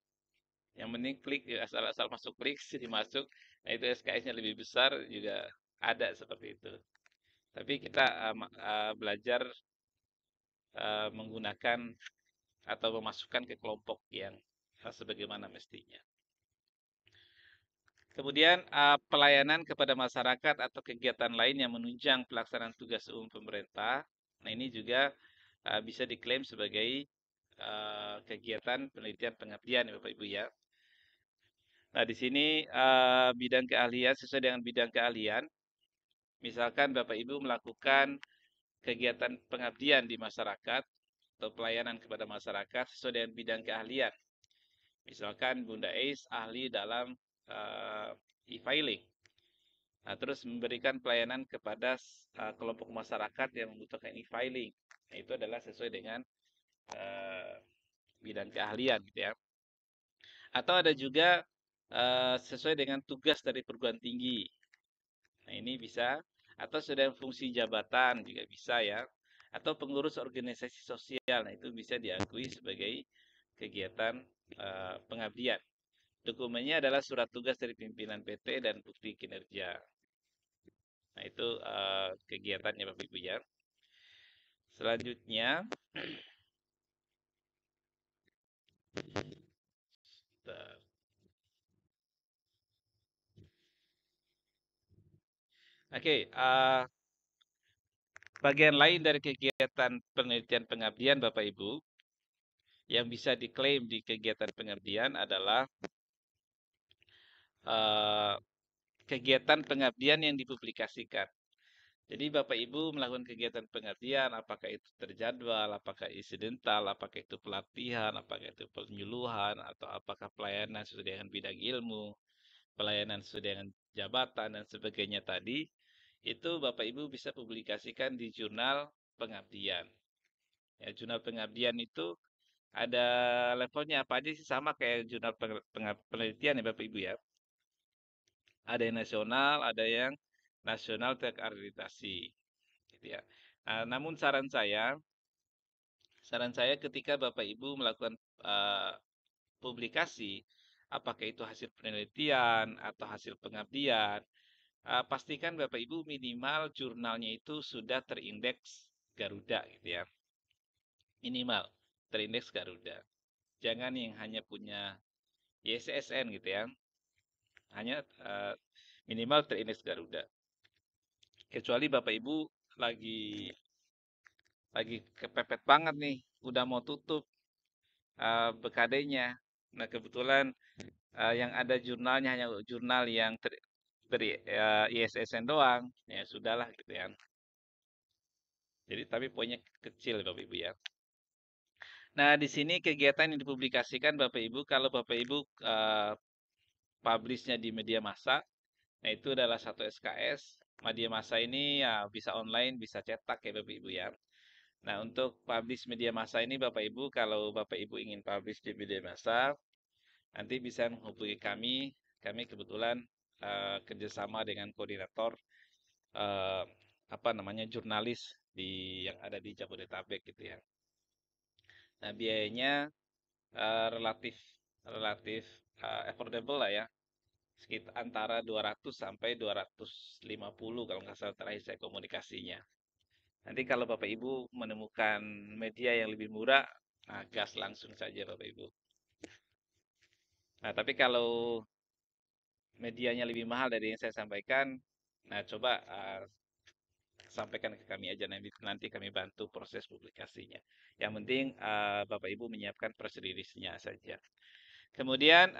penting klik, asal masuk klik jadi masuk. Nah, itu SKS-nya lebih besar juga ada seperti itu. Tapi kita belajar menggunakan atau memasukkan ke kelompok yang sebagaimana mestinya. Kemudian pelayanan kepada masyarakat atau kegiatan lain yang menunjang pelaksanaan tugas umum pemerintah. Nah, ini juga bisa diklaim sebagai kegiatan penelitian pengabdian ya Bapak Ibu ya. Nah, di sini bidang keahlian sesuai dengan bidang keahlian. Misalkan Bapak Ibu melakukan kegiatan pengabdian di masyarakat atau pelayanan kepada masyarakat sesuai dengan bidang keahlian. Misalkan Bunda Ais ahli dalam e-filing. Nah, terus memberikan pelayanan kepada kelompok masyarakat yang membutuhkan e-filing. Nah, itu adalah sesuai dengan bidang keahlian gitu ya. Atau ada juga sesuai dengan tugas dari perguruan tinggi. Nah, ini bisa. Atau sesuai dengan fungsi jabatan juga bisa ya. Atau pengurus organisasi sosial. Nah, itu bisa diakui sebagai kegiatan pengabdian. Dokumennya adalah surat tugas dari pimpinan PT dan bukti kinerja. Nah, itu kegiatannya Bapak Ibu ya. Selanjutnya, oke, bagian lain dari kegiatan penelitian pengabdian Bapak Ibu yang bisa diklaim di kegiatan pengabdian adalah kegiatan pengabdian yang dipublikasikan. Jadi Bapak Ibu melakukan kegiatan pengabdian, apakah itu terjadwal, apakah insidental, apakah itu pelatihan, apakah itu penyuluhan, atau apakah pelayanan sesuai dengan bidang ilmu, pelayanan sesuai dengan jabatan dan sebagainya tadi, itu Bapak Ibu bisa publikasikan di jurnal pengabdian. Ya, jurnal pengabdian itu ada levelnya apa aja sih, sama kayak jurnal penelitian ya Bapak Ibu ya. Ada yang nasional, ada yang nasional terakreditasi, gitu ya. Namun saran saya ketika Bapak Ibu melakukan publikasi, apakah itu hasil penelitian atau hasil pengabdian, pastikan Bapak Ibu minimal jurnalnya itu sudah terindeks Garuda gitu ya. Minimal terindeks Garuda. Jangan yang hanya punya YSSN gitu ya. Hanya minimal terindeks Garuda. Kecuali Bapak Ibu lagi lagi kepepet banget nih, udah mau tutup BKD-nya. Nah, kebetulan yang ada jurnalnya hanya jurnal yang beri ISSN doang, ya sudahlah gitu ya. Jadi tapi poinnya kecil Bapak Ibu ya. Nah, di sini kegiatan yang dipublikasikan Bapak Ibu, kalau Bapak Ibu publishnya di media massa, nah itu adalah satu SKS. Media massa ini ya bisa online, bisa cetak ya Bapak Ibu ya. Nah, untuk publish media massa ini Bapak Ibu, kalau Bapak Ibu ingin publish di media massa, nanti bisa menghubungi kami. Kami kebetulan kerjasama dengan koordinator eh, apa namanya jurnalis yang ada di Jabodetabek gitu ya. Nah, biayanya relatif relatif affordable lah ya. Sekitar antara 200 sampai 250 kalau nggak salah terakhir saya komunikasinya. Nanti kalau Bapak Ibu menemukan media yang lebih murah, nah gas langsung saja Bapak Ibu. Nah, tapi kalau medianya lebih mahal dari yang saya sampaikan, nah coba sampaikan ke kami aja, nanti kami bantu proses publikasinya. Yang penting Bapak Ibu menyiapkan press release-nya saja. Kemudian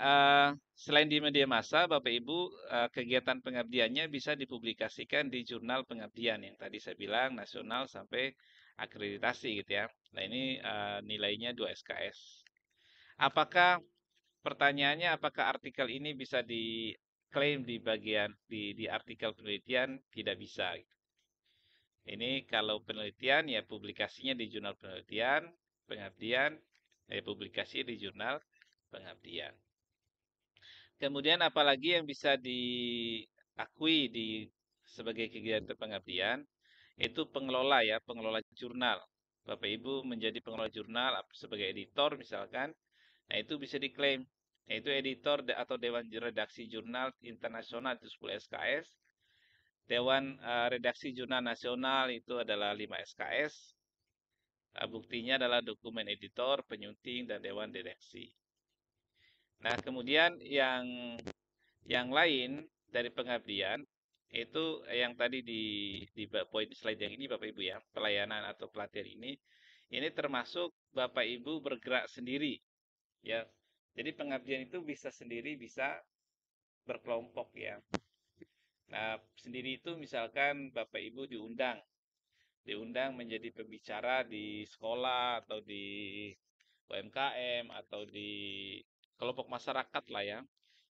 selain di media massa, Bapak Ibu kegiatan pengabdiannya bisa dipublikasikan di jurnal pengabdian yang tadi saya bilang nasional sampai akreditasi gitu ya. Nah ini nilainya 2 SKS. Apakah pertanyaannya apakah artikel ini bisa diklaim di bagian di artikel penelitian? Tidak bisa. Ini kalau penelitian ya publikasinya di jurnal penelitian, pengabdian, publikasi di jurnal pengabdian. Kemudian apalagi yang bisa diakui sebagai kegiatan pengabdian, itu pengelola ya, pengelola jurnal. Bapak Ibu menjadi pengelola jurnal sebagai editor misalkan, nah itu bisa diklaim. Yaitu editor atau Dewan Redaksi Jurnal Internasional itu 10 SKS. Dewan Redaksi Jurnal Nasional itu adalah 5 SKS. Buktinya adalah dokumen editor, penyunting, dan Dewan Redaksi. Nah, kemudian yang lain dari pengabdian itu yang tadi di poin slide yang ini Bapak Ibu ya, pelayanan atau pelatihan ini termasuk Bapak Ibu bergerak sendiri ya. Jadi pengabdian itu bisa sendiri, bisa berkelompok ya. Nah, sendiri itu misalkan Bapak Ibu diundang menjadi pembicara di sekolah atau di UMKM atau di kelompok masyarakat lah ya.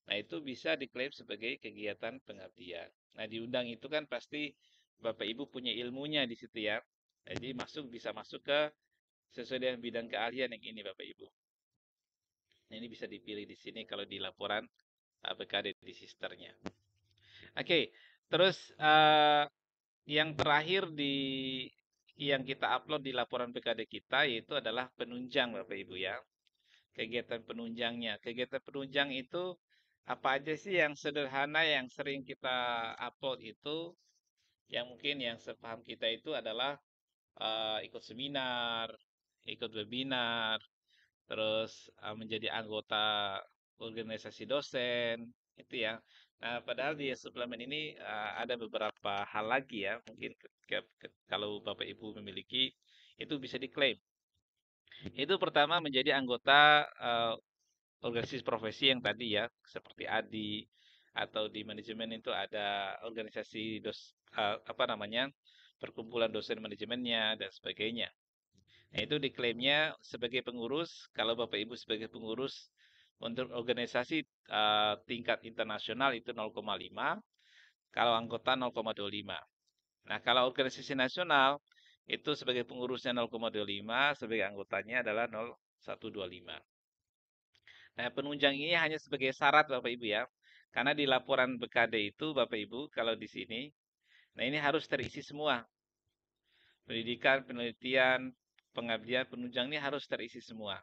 Nah, itu bisa diklaim sebagai kegiatan pengabdian. Nah, diundang itu kan pasti Bapak Ibu punya ilmunya di situ ya. Jadi bisa masuk ke sesuai dengan bidang keahlian yang ini Bapak Ibu. Nah, ini bisa dipilih di sini kalau di laporan BKD di sisternya. Oke, terus yang terakhir yang kita upload di laporan BKD kita yaitu adalah penunjang Bapak Ibu ya. Kegiatan penunjangnya. Kegiatan penunjang itu apa aja sih yang sederhana yang sering kita upload itu, yang mungkin yang sepaham kita itu adalah ikut seminar, ikut webinar, terus menjadi anggota organisasi dosen, itu ya. Nah, padahal di suplemen ini ada beberapa hal lagi ya, mungkin kalau Bapak Ibu memiliki, itu bisa diklaim. Itu pertama menjadi anggota organisasi profesi yang tadi ya, seperti ADI, atau di manajemen itu ada organisasi apa namanya, perkumpulan dosen manajemennya, dan sebagainya. Nah, itu diklaimnya sebagai pengurus, kalau Bapak Ibu sebagai pengurus Untuk organisasi tingkat internasional itu 0,5, kalau anggota 0,25. Nah, kalau organisasi nasional itu sebagai pengurusnya 0,25, sebagai anggotanya adalah 0,125. Nah, penunjang ini hanya sebagai syarat Bapak Ibu ya. Karena di laporan BKD itu Bapak Ibu kalau di sini, nah ini harus terisi semua. Pendidikan, penelitian, pengabdian, penunjang ini harus terisi semua.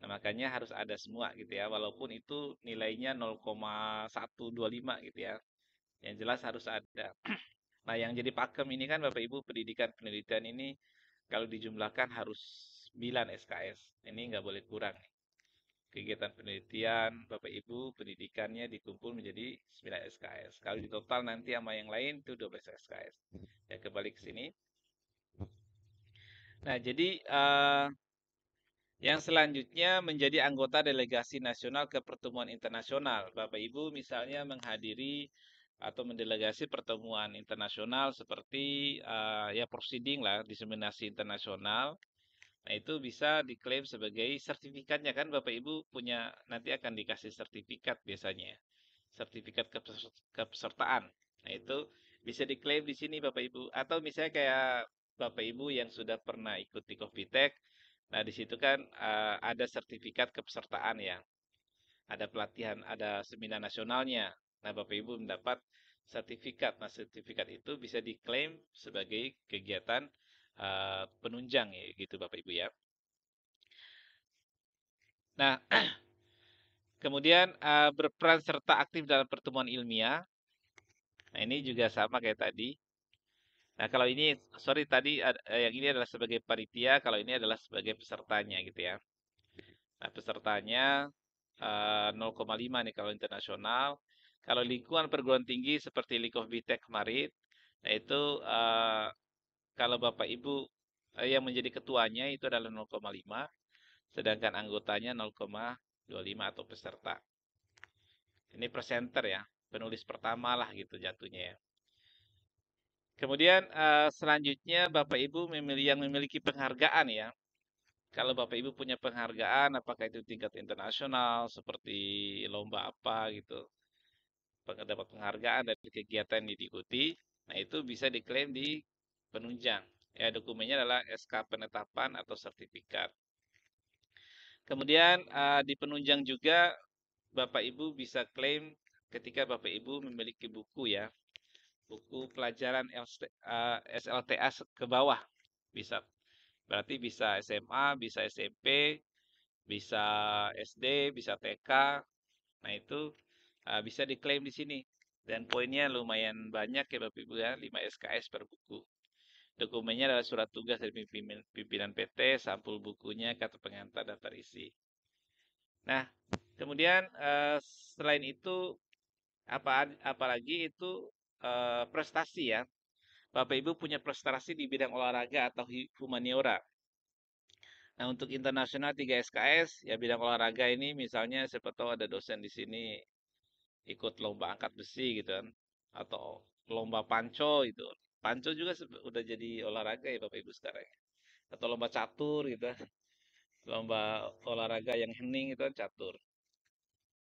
Nah, makanya harus ada semua gitu ya, walaupun itu nilainya 0,125 gitu ya. Yang jelas harus ada. Nah, yang jadi pakem ini kan Bapak Ibu pendidikan penelitian ini kalau dijumlahkan harus 9 SKS. Ini nggak boleh kurang. Kegiatan penelitian Bapak Ibu pendidikannya dikumpul menjadi 9 SKS. Kalau di total nanti sama yang lain itu 12 SKS. Ya kembali ke sini. Nah, jadi yang selanjutnya menjadi anggota delegasi nasional ke pertemuan internasional. Bapak Ibu misalnya menghadiri atau mendelegasi pertemuan internasional seperti ya proceeding lah, diseminasi internasional. Nah, itu bisa diklaim sebagai sertifikatnya kan Bapak Ibu punya nanti akan dikasih sertifikat biasanya. Sertifikat kepesertaan. Nah, itu bisa diklaim di sini Bapak Ibu. Atau misalnya kayak Bapak Ibu yang sudah pernah ikut di Coffee-Tech. Nah, di situ kan ada sertifikat kepesertaan ya. Ada pelatihan, ada seminar nasionalnya. Nah, Bapak Ibu mendapat sertifikat. Nah, sertifikat itu bisa diklaim sebagai kegiatan penunjang ya, gitu Bapak Ibu ya. Nah, kemudian berperan serta aktif dalam pertemuan ilmiah. Nah, ini juga sama kayak tadi. Nah, kalau ini, sorry tadi yang ini adalah sebagai panitia, kalau ini adalah sebagai pesertanya gitu ya. Nah, pesertanya 0,5 nih kalau internasional. Kalau lingkungan perguruan tinggi seperti Likofbitek kemarin, nah itu kalau Bapak Ibu yang menjadi ketuanya itu adalah 0,5, sedangkan anggotanya 0,25 atau peserta. Ini presenter ya, penulis pertama lah gitu jatuhnya ya. Kemudian selanjutnya Bapak Ibu yang memiliki penghargaan ya. Kalau Bapak Ibu punya penghargaan, apakah itu tingkat internasional seperti lomba apa gitu, dapat penghargaan dari kegiatan yang diikuti, nah itu bisa diklaim di penunjang. Ya dokumennya adalah SK penetapan atau sertifikat. Kemudian di penunjang juga Bapak Ibu bisa klaim ketika Bapak Ibu memiliki buku ya, buku pelajaran SLTA ke bawah bisa. Berarti bisa SMA, bisa SMP, bisa SD, bisa TK. Nah, itu bisa diklaim di sini. Dan poinnya lumayan banyak ya Bapak Ibu ya, 5 SKS per buku. Dokumennya adalah surat tugas dari pimpinan PT, sampul bukunya, kata pengantar, daftar isi. Nah, kemudian selain itu apalagi itu prestasi ya. Bapak Ibu punya prestasi di bidang olahraga atau humaniora. Nah, untuk internasional 3 SKS, ya bidang olahraga ini misalnya siapa tahu ada dosen di sini ikut lomba angkat besi gitu kan. Atau lomba panco gitu. Panco juga udah jadi olahraga ya Bapak Ibu sekarang. Atau lomba catur gitu. Lomba olahraga yang hening itu kan catur.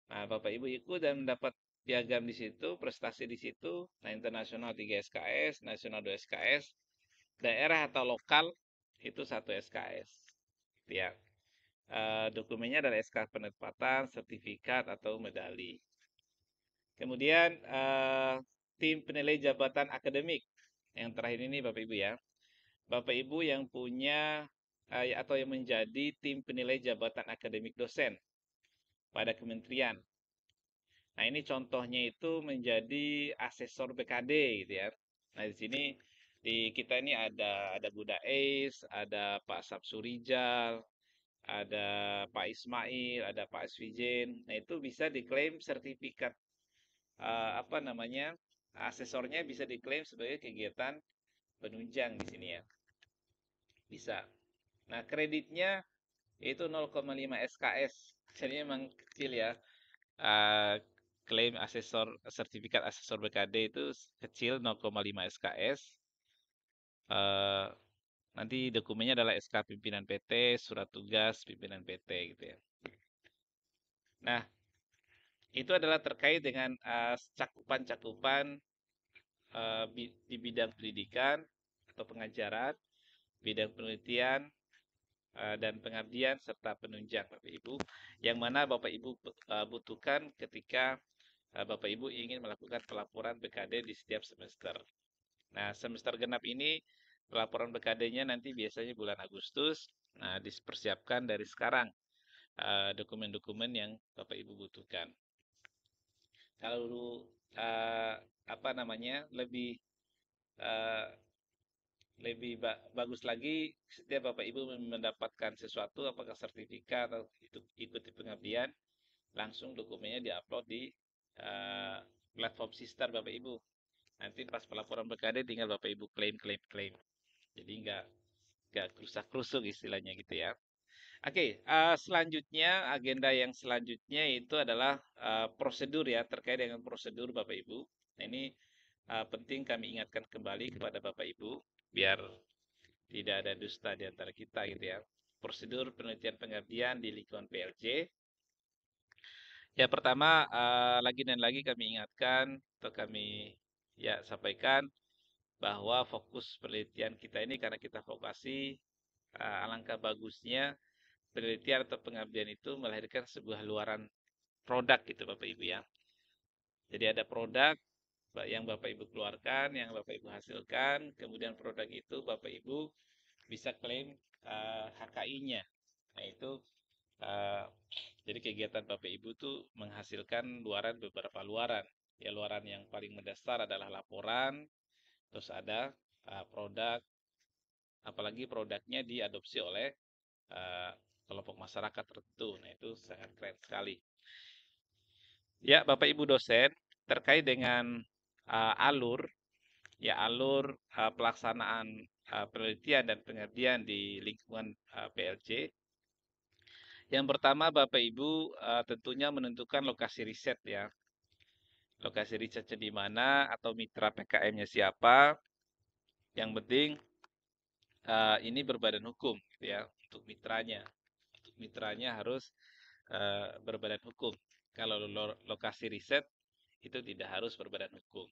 Nah, Bapak Ibu ikut dan mendapat piagam di situ, prestasi di situ. Nah, internasional 3 SKS, nasional 2 SKS, daerah atau lokal itu 1 SKS. Ya. Dokumennya adalah SK penempatan, sertifikat, atau medali. Kemudian tim penilai jabatan akademik. Yang terakhir ini Bapak Ibu ya. Bapak Ibu yang punya atau yang menjadi tim penilai jabatan akademik dosen pada kementerian. Nah, ini contohnya itu menjadi asesor BKD gitu ya. Nah, di sini di kita ini ada Bu Dais, ada Pak Sabsurijal, ada Pak Ismail, ada Pak Asfijen. Nah, itu bisa diklaim sertifikat apa namanya? Asesornya bisa diklaim sebagai kegiatan penunjang di sini ya. Bisa. Nah, kreditnya itu 0,5 SKS. Jadi memang kecil ya. Uh, klaim asesor sertifikat asesor BKD itu kecil 0,5 SKS. Nanti dokumennya adalah SK pimpinan PT, surat tugas pimpinan PT gitu ya. Nah, itu adalah terkait dengan cakupan-cakupan di bidang pendidikan atau pengajaran, bidang penelitian, dan pengabdian serta penunjang Bapak Ibu, yang mana Bapak Ibu butuhkan ketika Bapak Ibu ingin melakukan pelaporan BKD di setiap semester. Nah, semester genap ini pelaporan BKD-nya nanti biasanya bulan Agustus. Nah, dipersiapkan dari sekarang dokumen-dokumen yang Bapak Ibu butuhkan. Kalau apa namanya lebih uh, bagus lagi setiap Bapak Ibu mendapatkan sesuatu, apakah sertifikat atau ikuti pengabdian, langsung dokumennya diupload di platform sister Bapak Ibu. Nanti pas pelaporan BKD tinggal Bapak Ibu klaim. Jadi nggak kerusak-krusuk istilahnya gitu ya. Oke, selanjutnya agenda yang selanjutnya itu adalah prosedur ya, terkait dengan prosedur Bapak Ibu. Nah, ini penting kami ingatkan kembali kepada Bapak Ibu biar tidak ada dusta di antara kita gitu ya. Prosedur penelitian pengabdian di lingkungan PLJ. Ya pertama lagi dan lagi kami ingatkan atau kami ya sampaikan bahwa fokus penelitian kita ini karena kita vokasi, alangkah bagusnya penelitian atau pengabdian itu melahirkan sebuah luaran produk gitu Bapak Ibu ya. Jadi ada produk yang Bapak Ibu keluarkan, yang Bapak Ibu hasilkan, kemudian produk itu Bapak Ibu bisa klaim HKI-nya. Nah itu jadi kegiatan Bapak Ibu tuh menghasilkan beberapa luaran. Ya luaran yang paling mendasar adalah laporan, terus ada produk, apalagi produknya diadopsi oleh uh, kelompok masyarakat tertentu. Nah itu sangat keren sekali. Ya Bapak Ibu dosen, terkait dengan alur pelaksanaan penelitian dan pengabdian di lingkungan PLJ. Yang pertama Bapak Ibu tentunya menentukan lokasi riset ya. Lokasi risetnya di mana atau mitra PKM-nya siapa. Yang penting ini berbadan hukum gitu ya untuk mitranya. Untuk mitranya harus berbadan hukum. Kalau lokasi riset itu tidak harus berbadan hukum.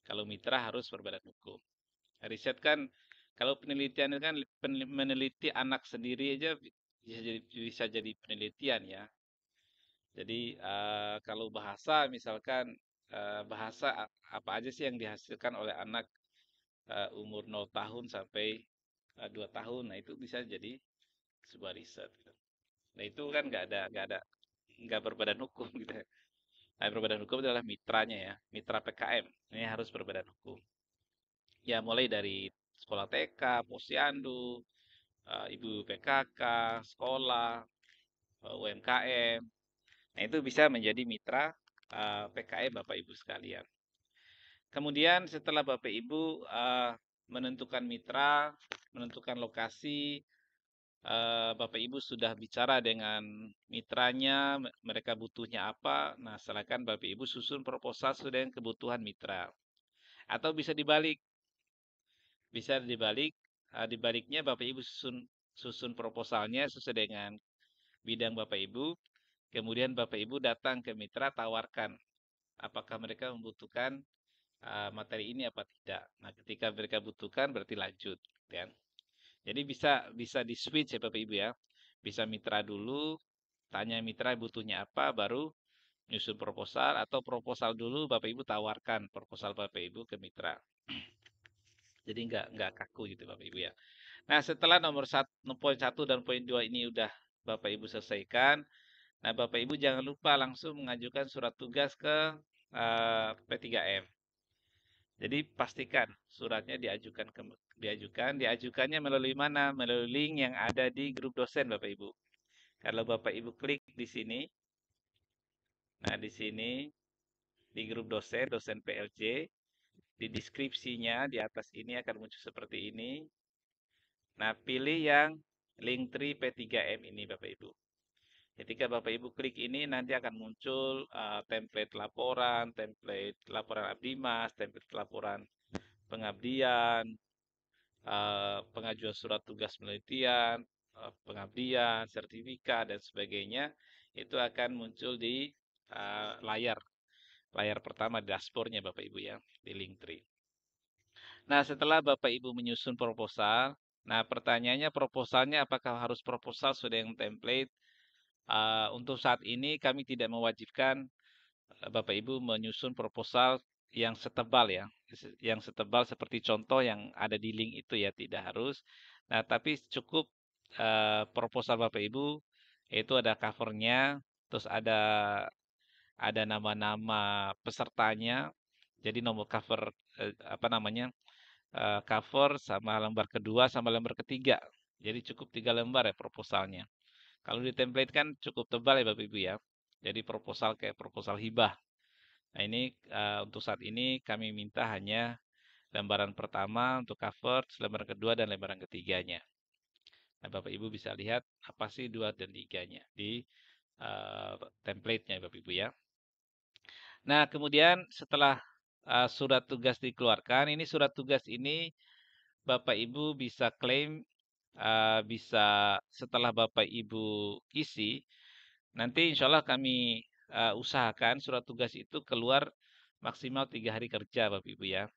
Kalau mitra harus berbadan hukum. Riset kan kalau penelitian itu kan meneliti anak sendiri aja bisa jadi penelitian ya. Jadi kalau bahasa misalkan bahasa apa aja sih yang dihasilkan oleh anak umur 0 tahun sampai 2 tahun. Nah, itu bisa jadi sebuah riset gitu. Nah, itu kan nggak berbadan hukum gitu ya. Nah, berbadan hukum adalah mitranya ya, mitra PKM. Ini harus berbadan hukum. Ya, mulai dari sekolah TK, posyandu, ibu PKK, sekolah, UMKM. Nah, itu bisa menjadi mitra PKM Bapak Ibu sekalian. Kemudian setelah Bapak Ibu menentukan mitra, menentukan lokasi, Bapak Ibu sudah bicara dengan mitranya, mereka butuhnya apa. Nah, silakan Bapak Ibu susun proposal sesuai dengan kebutuhan mitra. Atau bisa dibalik, dibaliknya Bapak Ibu susun proposalnya sesuai dengan bidang Bapak Ibu. Kemudian Bapak Ibu datang ke mitra tawarkan apakah mereka membutuhkan materi ini apa tidak. Nah, ketika mereka butuhkan berarti lanjut, kan? Jadi bisa di switch ya Bapak Ibu ya. Bisa mitra dulu, tanya mitra butuhnya apa, baru nyusun proposal atau proposal dulu Bapak Ibu tawarkan proposal Bapak Ibu ke mitra. Jadi nggak kaku gitu Bapak Ibu ya. Nah, setelah poin 1 dan poin 2 ini udah Bapak Ibu selesaikan, nah Bapak Ibu jangan lupa langsung mengajukan surat tugas ke P3M. Jadi pastikan suratnya diajukannya melalui mana? Melalui link yang ada di grup dosen Bapak Ibu. Kalau Bapak Ibu klik di sini, nah di sini di grup dosen PLJ, di deskripsinya di atas ini akan muncul seperti ini. Nah, pilih yang link tree P3M ini Bapak Ibu. Ketika Bapak Ibu klik ini nanti akan muncul template laporan Abdimas, template laporan pengabdian, pengajuan surat tugas penelitian, pengabdian, sertifikat dan sebagainya. itu akan muncul di layar pertama dashboardnya Bapak Ibu ya, di Linktree. Nah, setelah Bapak Ibu menyusun proposal, nah pertanyaannya proposalnya apakah harus proposal sudah yang template? Untuk saat ini kami tidak mewajibkan Bapak Ibu menyusun proposal yang setebal ya, yang setebal seperti contoh yang ada di link itu ya, tidak harus. Nah, tapi cukup proposal Bapak Ibu itu ada covernya, terus ada nama-nama pesertanya, jadi nomor cover apa namanya cover sama lembar kedua sama lembar ketiga. Jadi cukup 3 lembar ya proposalnya. Kalau di template kan cukup tebal ya Bapak Ibu ya. Jadi proposal kayak proposal hibah. Nah ini untuk saat ini kami minta hanya lembaran pertama untuk cover, lembaran kedua dan lembaran ketiganya. Nah Bapak Ibu bisa lihat apa sih 2 dan 3-nya di template-nya Bapak Ibu ya. Nah kemudian setelah surat tugas dikeluarkan, ini surat tugas ini Bapak Ibu bisa klaim, bisa setelah Bapak Ibu isi, nanti insya Allah kami usahakan surat tugas itu keluar maksimal 3 hari kerja Bapak Ibu ya.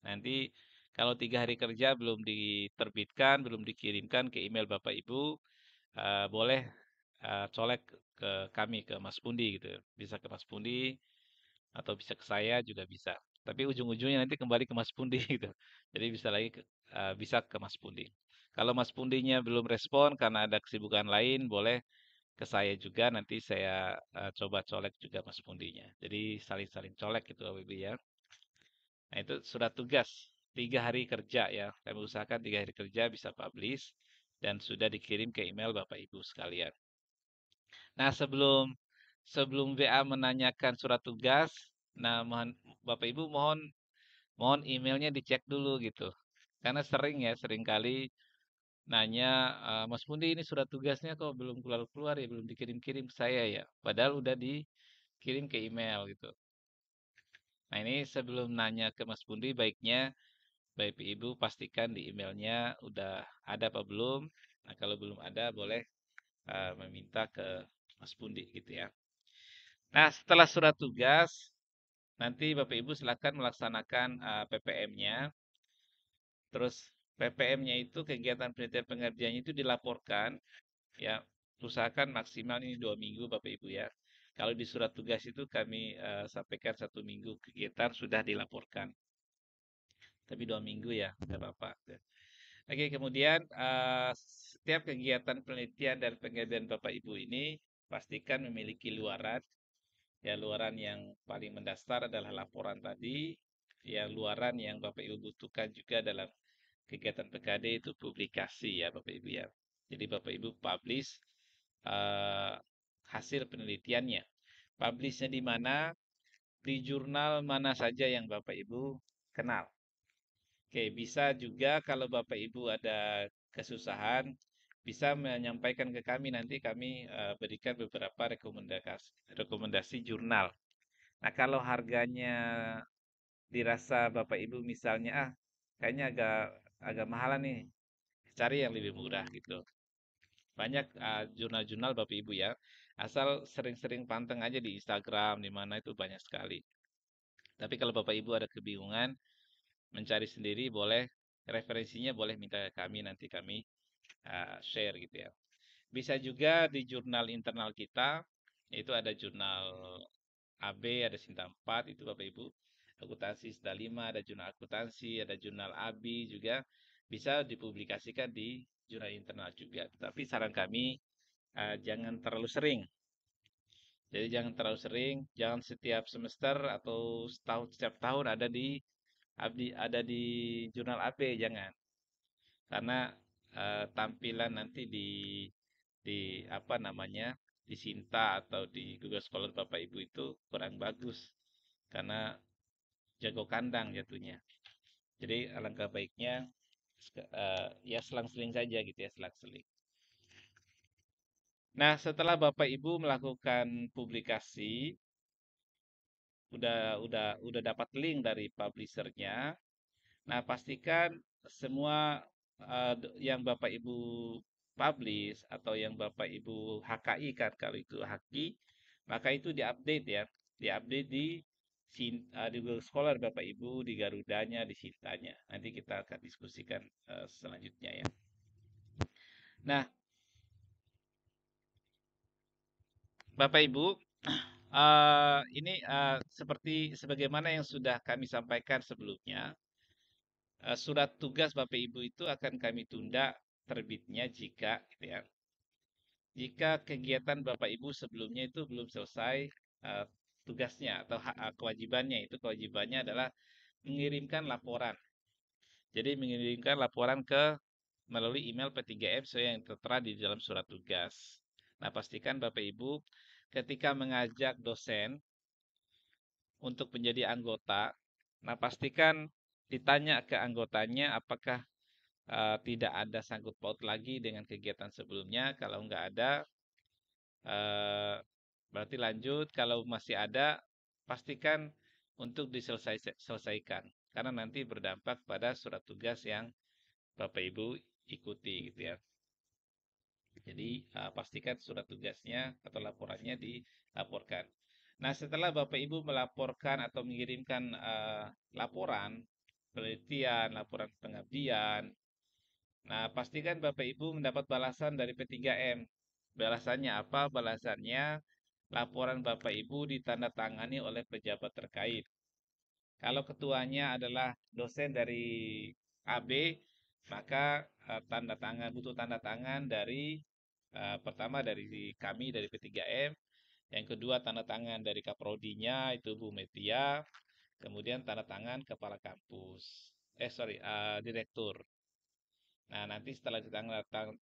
Nanti kalau 3 hari kerja belum diterbitkan, belum dikirimkan ke email Bapak Ibu, boleh colek ke kami, ke Mas Pundi gitu. Bisa ke Mas Pundi atau bisa ke saya juga bisa. Tapi ujung-ujungnya nanti kembali ke Mas Pundi gitu. Jadi bisa ke Mas Pundi. Kalau Mas Pundinya belum respon karena ada kesibukan lain, boleh ke saya juga nanti saya coba colek juga Mas Pundinya. Jadi saling-saling colek gitu Bapak Ibu ya. Nah itu surat tugas 3 hari kerja ya. Kami usahakan 3 hari kerja bisa publish dan sudah dikirim ke email Bapak Ibu sekalian. Nah sebelum sebelum WA menanyakan surat tugas, nah Bapak Ibu mohon mohon emailnya dicek dulu gitu. Karena sering kali nanya, Mas Pundi ini surat tugasnya kok belum keluar-keluar ya, belum dikirim-kirim ke saya ya. Padahal udah dikirim ke email gitu. Nah ini sebelum nanya ke Mas Pundi, baiknya Bapak Ibu pastikan di emailnya udah ada apa belum. Nah kalau belum ada boleh meminta ke Mas Pundi gitu ya. Nah setelah surat tugas, nanti Bapak Ibu silakan melaksanakan PPM-nya. Terus PPM-nya itu kegiatan penelitian pengerjaannya itu dilaporkan ya, usahakan maksimal ini 2 minggu Bapak Ibu ya. Kalau di surat tugas itu kami sampaikan 1 minggu kegiatan sudah dilaporkan. Tapi 2 minggu ya, nggak apa-apa. Oke, kemudian setiap kegiatan penelitian dan pengerjaan Bapak Ibu ini pastikan memiliki luaran. Ya, luaran yang paling mendasar adalah laporan tadi. Ya, luaran yang Bapak Ibu butuhkan juga dalam kegiatan PKD itu publikasi ya Bapak Ibu ya. Jadi Bapak Ibu publish uh, hasil penelitiannya. Publishnya di mana? Di jurnal mana saja yang Bapak Ibu kenal. Oke, bisa juga kalau Bapak Ibu ada kesusahan, bisa menyampaikan ke kami, nanti kami berikan beberapa rekomendasi jurnal. Nah, kalau harganya dirasa Bapak Ibu misalnya, kayaknya agak agak mahalan nih, cari yang lebih murah gitu. Banyak jurnal-jurnal Bapak Ibu ya. Asal sering-sering panteng aja di Instagram, di mana itu banyak sekali. Tapi kalau Bapak Ibu ada kebingungan, mencari sendiri boleh, referensinya boleh minta ke kami, nanti kami share gitu ya. Bisa juga di jurnal internal kita, itu ada jurnal AB, ada Sinta 4, itu Bapak Ibu. Akuntansi Sinta 5, ada jurnal akuntansi, ada jurnal ABI juga. Bisa dipublikasikan di jurnal internal juga. Tapi saran kami, jangan terlalu sering. Jadi jangan terlalu sering, jangan setiap semester atau setiap tahun ada di jurnal AB, jangan. Karena tampilan nanti di apa namanya? Di Sinta atau di Google Scholar Bapak Ibu itu kurang bagus karena jago kandang jatuhnya. Jadi alangkah baiknya ya selang-seling saja gitu ya, selang-seling. Nah, setelah Bapak Ibu melakukan publikasi, udah dapat link dari publishernya. Nah, pastikan semua yang Bapak Ibu publish atau yang Bapak Ibu HKI kan, kalau itu HKI, maka itu diupdate ya, diupdate di Google Scholar Bapak Ibu, di Garudanya, di Sintanya. Nanti kita akan diskusikan selanjutnya ya. Nah, Bapak Ibu, ini seperti sebagaimana yang sudah kami sampaikan sebelumnya, surat tugas Bapak Ibu itu akan kami tunda terbitnya jika gitu ya. Jika kegiatan Bapak Ibu sebelumnya itu belum selesai tugasnya atau kewajibannya, itu kewajibannya adalah mengirimkan laporan. Jadi mengirimkan laporan melalui email P3M sesuai yang tertera di dalam surat tugas. Nah, pastikan Bapak Ibu ketika mengajak dosen untuk menjadi anggota, nah pastikan ditanya ke anggotanya apakah tidak ada sangkut paut lagi dengan kegiatan sebelumnya. Kalau nggak ada, berarti lanjut. Kalau masih ada, pastikan untuk diselesaikan. Karena nanti berdampak pada surat tugas yang Bapak Ibu ikuti gitu ya. Jadi pastikan surat tugasnya atau laporannya dilaporkan. Nah, setelah Bapak Ibu melaporkan atau mengirimkan laporan penelitian, laporan pengabdian, nah pastikan Bapak Ibu mendapat balasan dari P3M. Balasannya apa? Balasannya laporan Bapak Ibu ditandatangani oleh pejabat terkait. Kalau ketuanya adalah dosen dari AB, maka butuh tanda tangan dari pertama dari kami dari P3M, yang kedua tanda tangan dari kaprodinya itu Bu Metia, kemudian tanda tangan kepala kampus. Direktur. Nah, nanti setelah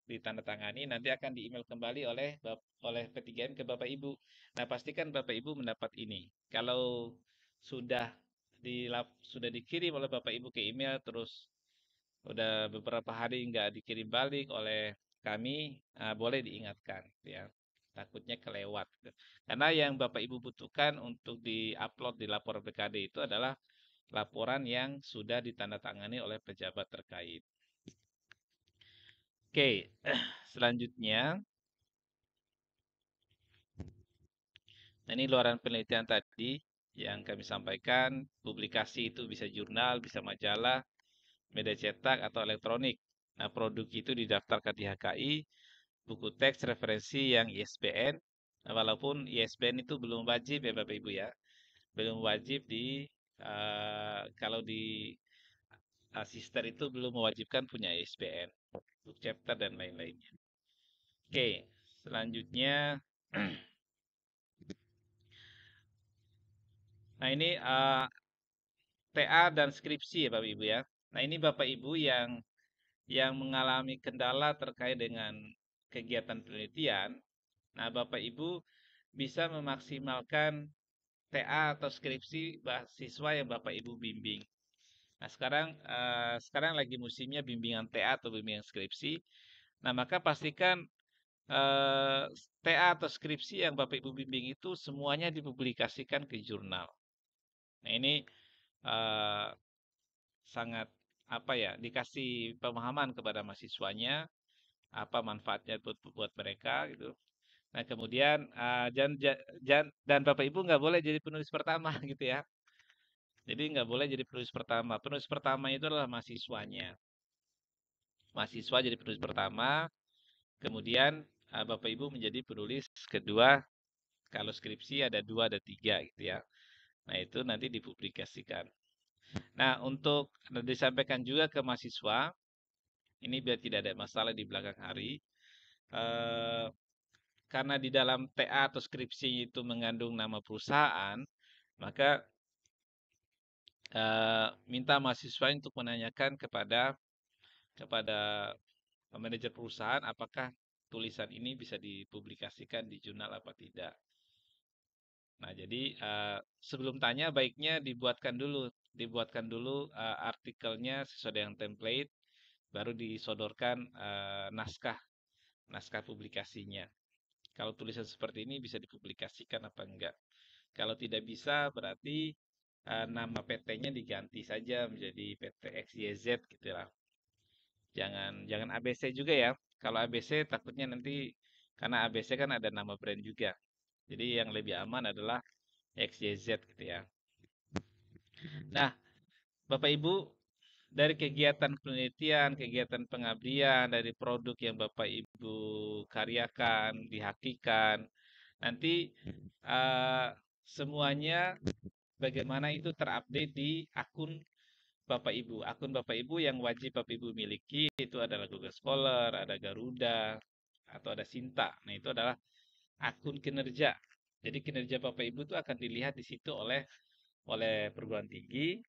ditandatangani, nanti akan di-email kembali oleh P3M ke Bapak Ibu. Nah, pastikan Bapak Ibu mendapat ini. Kalau sudah sudah dikirim oleh Bapak Ibu ke email, terus udah beberapa hari nggak dikirim balik oleh kami, boleh diingatkan, ya. Takutnya kelewat. Karena yang Bapak Ibu butuhkan untuk di-upload di laporan PKD itu adalah laporan yang sudah ditandatangani oleh pejabat terkait. Oke, selanjutnya, nah ini luaran penelitian tadi yang kami sampaikan, publikasi itu bisa jurnal, bisa majalah, media cetak, atau elektronik. Nah, produk itu didaftarkan di HKI, buku teks referensi yang ISBN, nah, walaupun ISBN itu belum wajib ya Bapak Ibu ya, belum wajib kalau di asister itu belum mewajibkan punya ISBN, untuk chapter dan lain-lainnya. Oke, selanjutnya, nah ini TA dan skripsi ya Bapak Ibu ya. Nah ini Bapak Ibu yang mengalami kendala terkait dengan kegiatan penelitian. Nah Bapak Ibu bisa memaksimalkan TA atau skripsi siswa yang Bapak Ibu bimbing. Nah sekarang lagi musimnya bimbingan TA atau bimbingan skripsi. Nah maka pastikan eh, TA atau skripsi yang Bapak Ibu bimbing itu semuanya dipublikasikan ke jurnal. Nah ini eh, sangat dikasih pemahaman kepada mahasiswanya apa manfaatnya buat mereka gitu. Nah kemudian dan Bapak Ibu nggak boleh jadi penulis pertama gitu ya. Jadi nggak boleh jadi penulis pertama. Penulis pertama itu adalah mahasiswanya. Mahasiswa jadi penulis pertama, kemudian Bapak Ibu menjadi penulis kedua. Kalau skripsi ada 2, ada 3 gitu ya. Nah itu nanti dipublikasikan. Nah untuk disampaikan juga ke mahasiswa, ini biar tidak ada masalah di belakang hari. Eh, karena di dalam TA atau skripsi itu mengandung nama perusahaan, maka minta mahasiswa untuk menanyakan kepada manajer perusahaan apakah tulisan ini bisa dipublikasikan di jurnal apa tidak. Nah, jadi sebelum tanya baiknya dibuatkan dulu artikelnya sesuai dengan template, baru disodorkan naskah publikasinya. Kalau tulisan seperti ini bisa dipublikasikan apa enggak? Kalau tidak bisa berarti nama PT-nya diganti saja menjadi PT XYZ gitu lah. Jangan ABC juga ya. Kalau ABC takutnya nanti, karena ABC kan ada nama brand juga. Jadi yang lebih aman adalah XYZ gitu ya. Nah, Bapak Ibu, dari kegiatan penelitian, kegiatan pengabdian, dari produk yang Bapak Ibu karyakan, dihakikan, nanti eh, semuanya bagaimana itu terupdate di akun Bapak Ibu. Akun Bapak Ibu yang wajib Bapak Ibu miliki itu adalah Google Scholar, ada Garuda, atau ada Sinta. Nah, itu adalah akun kinerja. Jadi kinerja Bapak Ibu itu akan dilihat di situ oleh perguruan tinggi,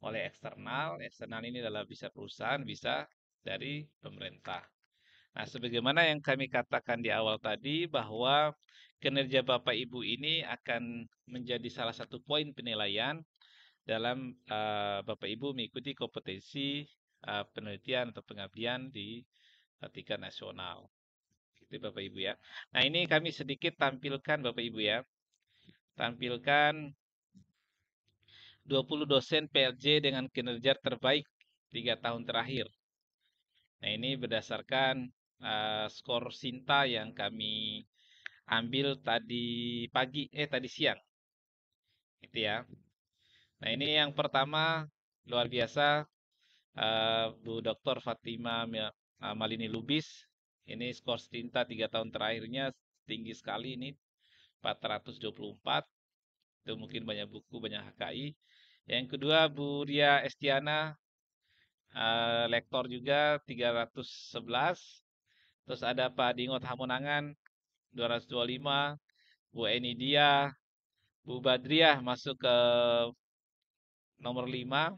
oleh eksternal. Eksternal ini adalah bisa perusahaan, bisa dari pemerintah. Nah, sebagaimana yang kami katakan di awal tadi bahwa kinerja Bapak Ibu ini akan menjadi salah satu poin penilaian dalam Bapak Ibu mengikuti kompetensi penelitian atau pengabdian di tingkat nasional. Itu Bapak Ibu ya. Nah, ini kami sedikit tampilkan Bapak Ibu ya. Tampilkan 20 dosen PLJ dengan kinerja terbaik 3 tahun terakhir. Nah, ini berdasarkan skor Sinta yang kami ambil tadi siang. Itu ya. Nah, ini yang pertama luar biasa Bu Dr. Fatima Malini Lubis. Ini skor Sinta 3 tahun terakhirnya tinggi sekali ini 424. Itu mungkin banyak buku, banyak HKI. Yang kedua Bu Ria Estiana, lektor juga 311. Terus ada Pak Dingot Hamonangan 225. Bu Enidia, Bu Badriah masuk ke nomor 5.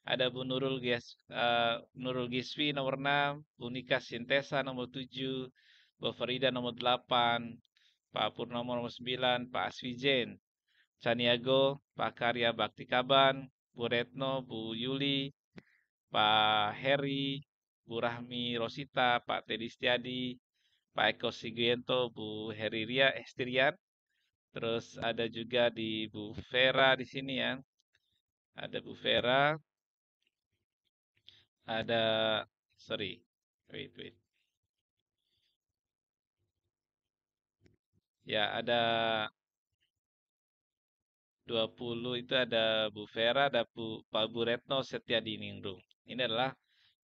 Ada Bu Nurul Giswi nomor 6. Bu Nika Sintesa nomor 7. Bu Farida nomor 8. Pak Purnomo nomor 9. Pak Aswijen Caniago, Pak Karya Bakti Kaban, Bu Retno, Bu Yuli, Pak Heri, Bu Rahmi Rosita, Pak Teddy Setiadi, Pak Eko Sigriento, Bu Heri Ria Estirian. Terus ada juga di Bu Vera di sini ya. Ada Bu Vera, ada sorry. Wait. Ya, ada 20 itu ada Bu Vera, ada Pak Bu Retno Setia Diningrum. Ini adalah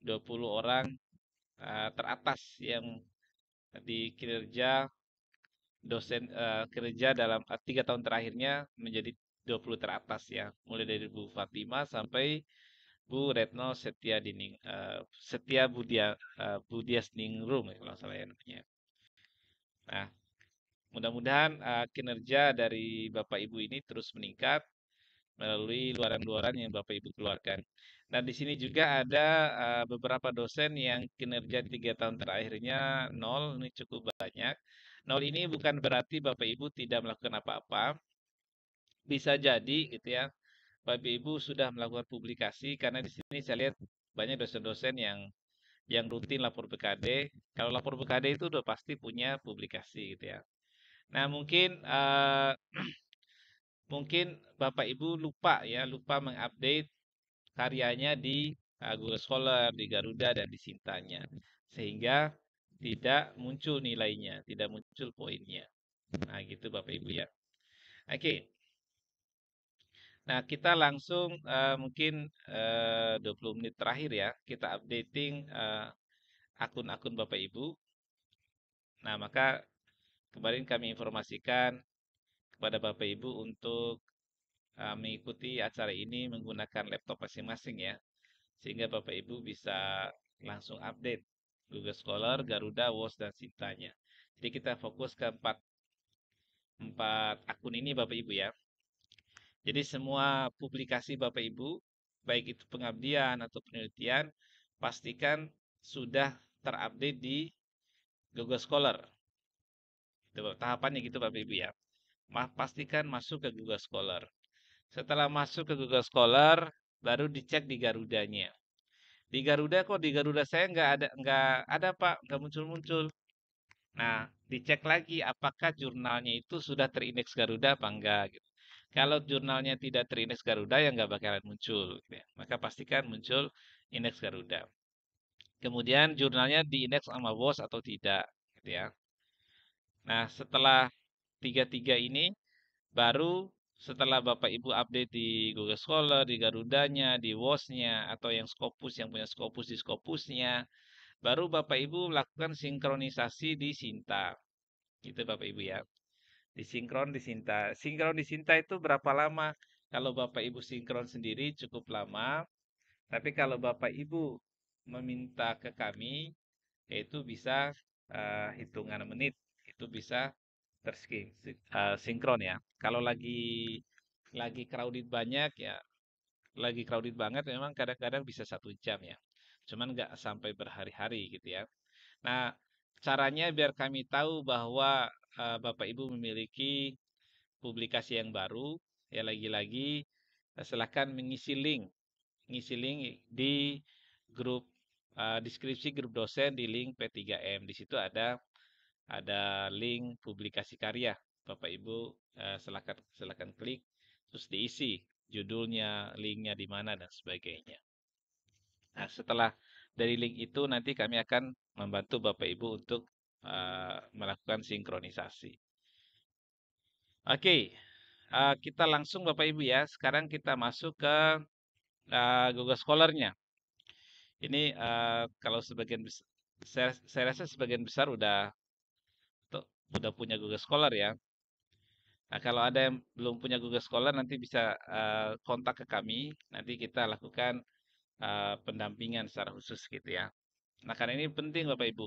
20 orang teratas yang di kinerja dosen kerja dalam 3 tahun terakhirnya menjadi 20 teratas ya. Mulai dari Bu Fatima sampai Bu Retno Setia Budias Ningrum ya, kalau salah ya namanya. Nah, mudah-mudahan kinerja dari Bapak Ibu ini terus meningkat melalui luaran-luaran yang Bapak Ibu keluarkan. Nah, di sini juga ada beberapa dosen yang kinerja 3 tahun terakhirnya nol, ini cukup banyak. Nol ini bukan berarti Bapak Ibu tidak melakukan apa-apa. Bisa jadi gitu ya, Bapak Ibu sudah melakukan publikasi karena di sini saya lihat banyak dosen-dosen yang rutin lapor BKD. Kalau lapor BKD itu udah pasti punya publikasi gitu ya. Nah, mungkin Bapak Ibu lupa mengupdate karyanya di Google Scholar, di Garuda, dan di Sintanya. Sehingga tidak muncul nilainya, tidak muncul poinnya. Nah, gitu Bapak Ibu ya. Oke. Nah, kita langsung mungkin 20 menit terakhir ya, kita updating akun-akun Bapak Ibu. Nah, maka kemarin kami informasikan kepada Bapak Ibu untuk mengikuti acara ini menggunakan laptop masing-masing ya. Sehingga Bapak Ibu bisa langsung update Google Scholar, Garuda, WOS, dan Sintanya. Jadi kita fokus ke empat akun ini Bapak Ibu ya. Jadi semua publikasi Bapak Ibu, baik itu pengabdian atau penelitian, pastikan sudah terupdate di Google Scholar. Itu tahapannya gitu Bapak Ibu ya. Pastikan masuk ke Google Scholar. Setelah masuk ke Google Scholar, baru dicek di Garudanya. Di Garuda kok di Garuda saya nggak ada Pak, nggak muncul-muncul. Nah, dicek lagi apakah jurnalnya itu sudah terindeks Garuda apa enggak gitu. Kalau jurnalnya tidak terindeks Garuda ya nggak bakalan muncul gitu ya. Maka pastikan muncul indeks Garuda. Kemudian jurnalnya diindeks sama bos atau tidak, gitu ya. Nah, setelah tiga-tiga ini, baru setelah Bapak Ibu update di Google Scholar, di Garudanya, di WOS-nya, atau yang Scopus, yang punya Scopus di Scopusnya, baru Bapak Ibu lakukan sinkronisasi di Sinta. Gitu Bapak Ibu ya. Disinkron di Sinta. Sinkron di Sinta itu berapa lama? Kalau Bapak Ibu sinkron sendiri cukup lama, tapi kalau Bapak Ibu meminta ke kami, yaitu bisa hitungan menit, itu bisa sinkron ya. Kalau lagi crowded banyak ya, lagi crowded banget memang kadang-kadang bisa 1 jam ya. Cuman nggak sampai berhari-hari gitu ya. Nah, caranya biar kami tahu bahwa Bapak Ibu memiliki publikasi yang baru, ya lagi-lagi silahkan ngisi link di grup deskripsi grup dosen di link P3M. Di situ ada link publikasi karya. Bapak Ibu silakan klik terus diisi judulnya, linknya di mana dan sebagainya. Nah, setelah dari link itu nanti kami akan membantu Bapak Ibu untuk melakukan sinkronisasi. Oke, kita langsung Bapak Ibu ya. Sekarang kita masuk ke Google Scholar-nya. Ini kalau saya rasa sebagian besar udah punya Google Scholar ya. Nah, kalau ada yang belum punya Google Scholar nanti bisa kontak ke kami. Nanti kita lakukan pendampingan secara khusus gitu ya. Nah, karena ini penting Bapak Ibu.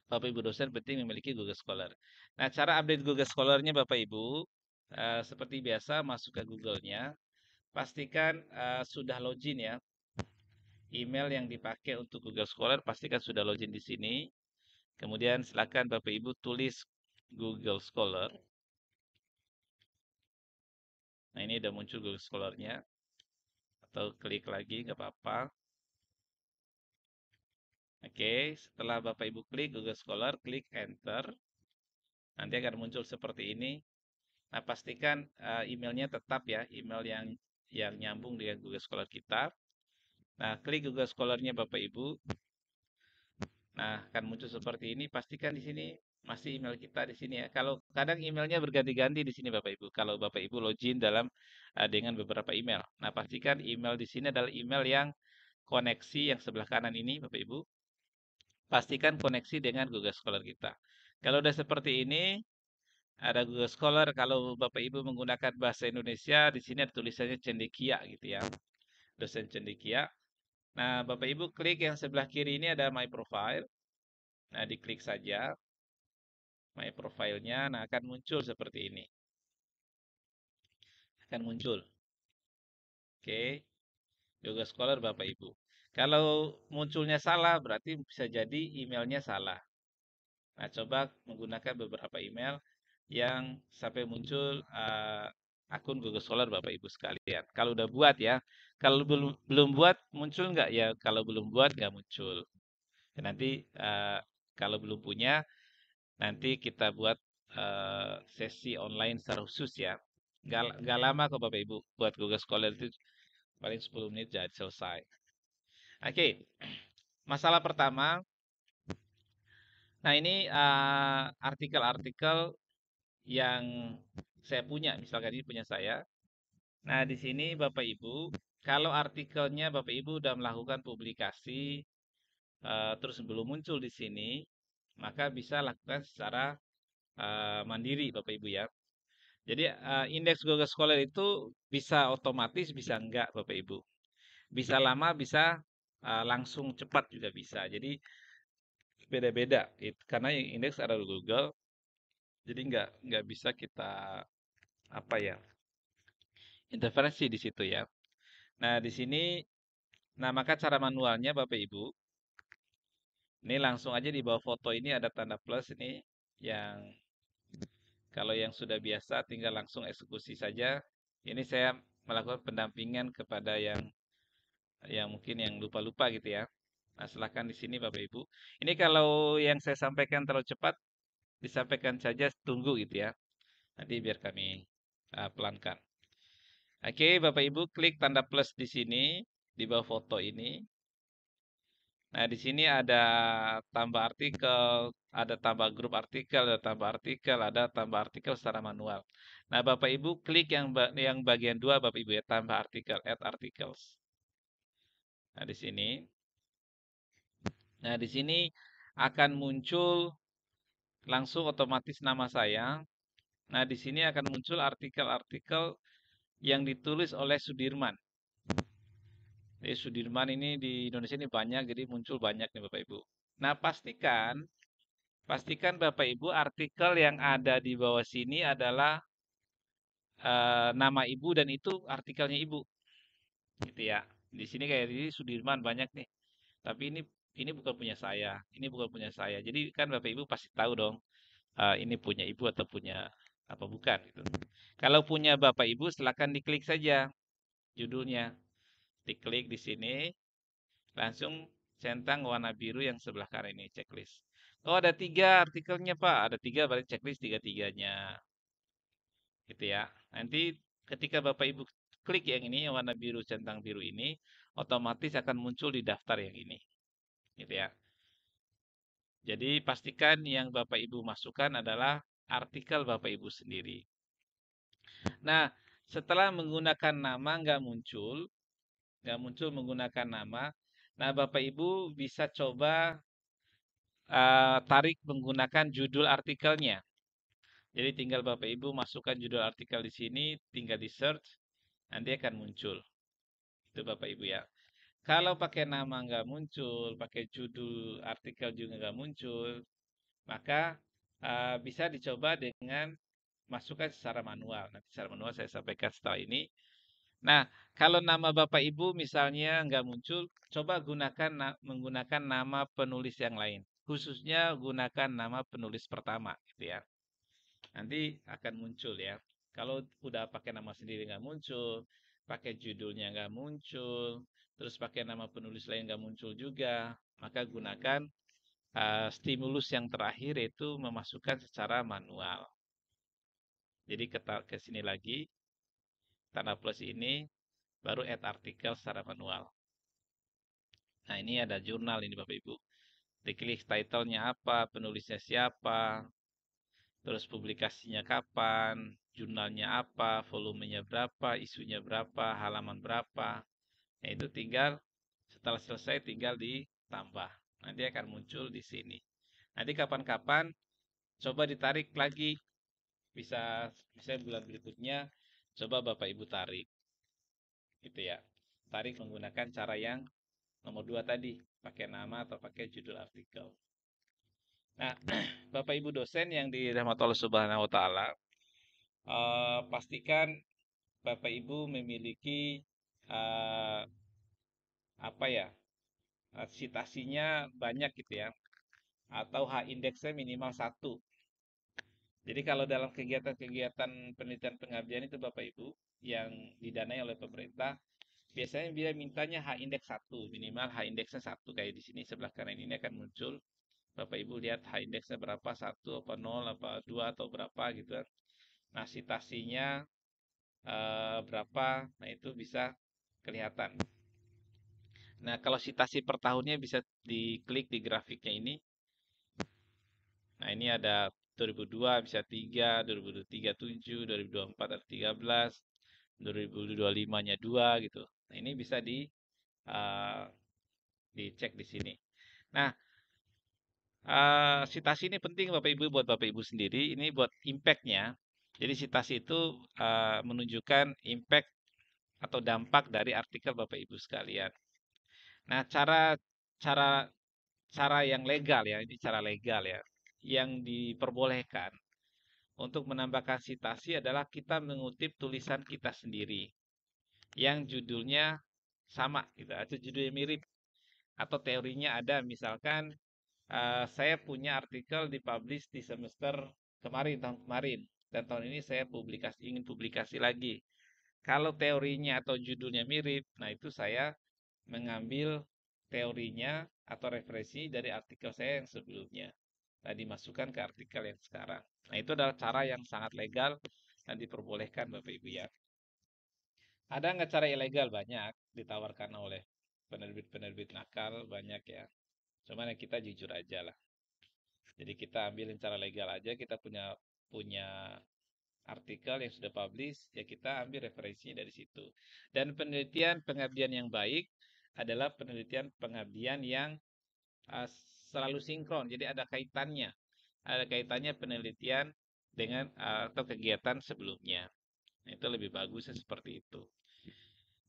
Bapak Ibu dosen penting memiliki Google Scholar. Nah, cara update Google Scholar-nya Bapak Ibu, seperti biasa masuk ke Google-nya. Pastikan sudah login ya. Email yang dipakai untuk Google Scholar pastikan sudah login di sini. Kemudian silakan Bapak Ibu tulis Google Scholar. Nah, ini udah muncul Google Scholar-nya. Atau klik lagi, nggak apa-apa. Oke, setelah Bapak Ibu klik Google Scholar, klik Enter. Nanti akan muncul seperti ini. Nah, pastikan emailnya tetap ya, email yang nyambung dengan Google Scholar kita. Nah, klik Google Scholar-nya Bapak Ibu. Nah, akan muncul seperti ini. Pastikan di sini masih email kita di sini ya. Kalau kadang emailnya berganti-ganti di sini Bapak Ibu. Kalau Bapak Ibu login dengan beberapa email. Nah, pastikan email di sini adalah email yang koneksi yang sebelah kanan ini Bapak Ibu. Pastikan koneksi dengan Google Scholar kita. Kalau udah seperti ini, ada Google Scholar. Kalau Bapak Ibu menggunakan bahasa Indonesia, di sini ada tulisannya cendekia gitu ya. Dosen cendekia. Nah, Bapak Ibu klik yang sebelah kiri ini ada My Profile. Nah, diklik saja My Profile-nya. Nah, akan muncul seperti ini. Akan muncul. Oke. Google Scholar Bapak Ibu. Kalau munculnya salah, berarti bisa jadi emailnya salah. Nah, coba menggunakan beberapa email yang sampai muncul akun Google Scholar Bapak Ibu sekalian. Kalau udah buat ya, kalau belum buat muncul nggak ya? Kalau belum buat nggak muncul. Nanti kalau belum punya, nanti kita buat sesi online secara khusus ya. Nggak lama kok Bapak Ibu. Buat Google Scholar itu paling 10 menit jadi selesai. Oke, masalah pertama. Nah ini artikel-artikel yang saya punya, misalkan ini punya saya. Nah, di sini Bapak Ibu, kalau artikelnya Bapak Ibu sudah melakukan publikasi, terus belum muncul di sini, maka bisa lakukan secara mandiri Bapak Ibu ya. Jadi indeks Google Scholar itu bisa otomatis, bisa enggak Bapak Ibu. Bisa lama, bisa langsung cepat juga bisa. Jadi beda-beda, karena yang indeks ada di Google, jadi nggak bisa kita apa ya interferensi di situ ya. Nah, di sini, nah maka cara manualnya Bapak Ibu, ini langsung aja di bawah foto ini ada tanda plus ini, yang kalau yang sudah biasa tinggal langsung eksekusi saja. Ini saya melakukan pendampingan kepada yang mungkin yang lupa-lupa gitu ya. Nah, silakan di sini Bapak Ibu. Ini kalau yang saya sampaikan terlalu cepat, disampaikan saja tunggu gitu ya. Nanti biar kami pelankan. Oke, Bapak Ibu klik tanda plus di sini, di bawah foto ini. Nah, di sini ada tambah artikel, ada tambah grup artikel, ada tambah artikel, ada tambah artikel secara manual. Nah, Bapak Ibu klik yang bagian 2 Bapak Ibu ya, tambah artikel, add articles. Nah, di sini. Nah, di sini akan muncul langsung otomatis nama saya. Nah, di sini akan muncul artikel-artikel yang ditulis oleh Sudirman. Jadi Sudirman ini di Indonesia ini banyak, jadi muncul banyak nih Bapak Ibu. Nah, pastikan Bapak Ibu artikel yang ada di bawah sini adalah nama Ibu dan itu artikelnya Ibu, gitu ya. Di sini kayak di Sudirman banyak nih. Tapi ini bukan punya saya, ini bukan punya saya. Jadi kan Bapak Ibu pasti tahu dong, ini punya Ibu atau punya apa bukan gitu. Kalau punya Bapak Ibu silakan diklik saja judulnya. Diklik di sini, langsung centang warna biru yang sebelah kanan ini checklist. Oh ada 3 artikelnya Pak, ada 3 berarti checklist tiga-tiganya, gitu ya. Nanti ketika Bapak Ibu klik yang ini, yang warna biru centang biru ini, otomatis akan muncul di daftar yang ini, gitu ya. Jadi pastikan yang Bapak Ibu masukkan adalah artikel Bapak Ibu sendiri. Nah, setelah menggunakan nama nggak muncul menggunakan nama. Nah, Bapak Ibu bisa coba tarik menggunakan judul artikelnya. Jadi tinggal Bapak Ibu masukkan judul artikel di sini, tinggal di search, nanti akan muncul. Itu Bapak Ibu ya. Kalau pakai nama nggak muncul, pakai judul artikel juga nggak muncul, maka bisa dicoba dengan masukkan secara manual. Nanti secara manual saya sampaikan setelah ini. Nah, kalau nama Bapak Ibu misalnya nggak muncul, coba menggunakan nama penulis yang lain. Khususnya gunakan nama penulis pertama, gitu ya. Nanti akan muncul ya. Kalau udah pakai nama sendiri nggak muncul, pakai judulnya nggak muncul, terus pakai nama penulis lain nggak muncul juga, maka gunakan stimulus yang terakhir yaitu memasukkan secara manual. Jadi ke sini lagi, tanda plus ini, baru add artikel secara manual. Nah ini ada jurnal ini Bapak Ibu. Diklik title-nya apa, penulisnya siapa, terus publikasinya kapan, jurnalnya apa, volumenya berapa, isunya berapa, halaman berapa. Nah itu tinggal setelah selesai tinggal ditambah. Nanti akan muncul di sini. Nanti kapan-kapan coba ditarik lagi. Bisa bulan berikutnya coba Bapak Ibu tarik. Gitu ya. Tarik menggunakan cara yang nomor 2 tadi, pakai nama atau pakai judul artikel. Nah, Bapak Ibu dosen yang dirahmati Allah Subhanahu wa taala, pastikan Bapak Ibu memiliki uh, apa ya? Citasinya banyak gitu ya. Atau H indeksnya minimal 1. Jadi kalau dalam kegiatan-kegiatan penelitian pengabdian itu Bapak Ibu yang didanai oleh pemerintah, biasanya dia mintanya H indeks 1, minimal H indeksnya 1 kayak di sini sebelah kanan ini akan muncul. Bapak Ibu lihat H indeksnya berapa, 1 apa 0 apa 2 atau berapa gitu kan. Nah, citasinya berapa, nah itu bisa kelihatan. Nah, kalau citasi per tahunnya bisa diklik di grafiknya ini. Nah, ini ada 2002 bisa 3, 2023 7, 2024 ada 13, 2025-nya 2 gitu. Nah, ini bisa uh, dicek di sini. Nah, citasi ini penting Bapak Ibu buat Bapak Ibu sendiri. Ini buat impact-nya. Jadi citasi itu menunjukkan impact atau dampak dari artikel Bapak Ibu sekalian. Nah, cara cara yang legal ya, ini cara legal ya, yang diperbolehkan untuk menambahkan citasi adalah kita mengutip tulisan kita sendiri yang judulnya sama gitu, atau judulnya mirip atau teorinya ada. Misalkan saya punya artikel dipublish di semester kemarin, tahun kemarin, dan tahun ini saya ingin publikasi lagi. Kalau teorinya atau judulnya mirip, nah itu saya mengambil teorinya atau referensi dari artikel saya yang sebelumnya. Nah, dimasukkan ke artikel yang sekarang. Nah, itu adalah cara yang sangat legal dan diperbolehkan Bapak Ibu ya. Ada nggak cara ilegal? Banyak ditawarkan oleh penerbit-penerbit nakal, banyak ya. Cuman ya kita jujur aja lah. Jadi kita ambilin secara legal aja, kita punya punya artikel yang sudah publish, ya kita ambil referensinya dari situ. Dan penelitian pengabdian yang baik adalah penelitian pengabdian yang uh, selalu sinkron. Jadi ada kaitannya. Ada kaitannya penelitian dengan atau kegiatan sebelumnya. Nah, itu lebih bagusnya seperti itu.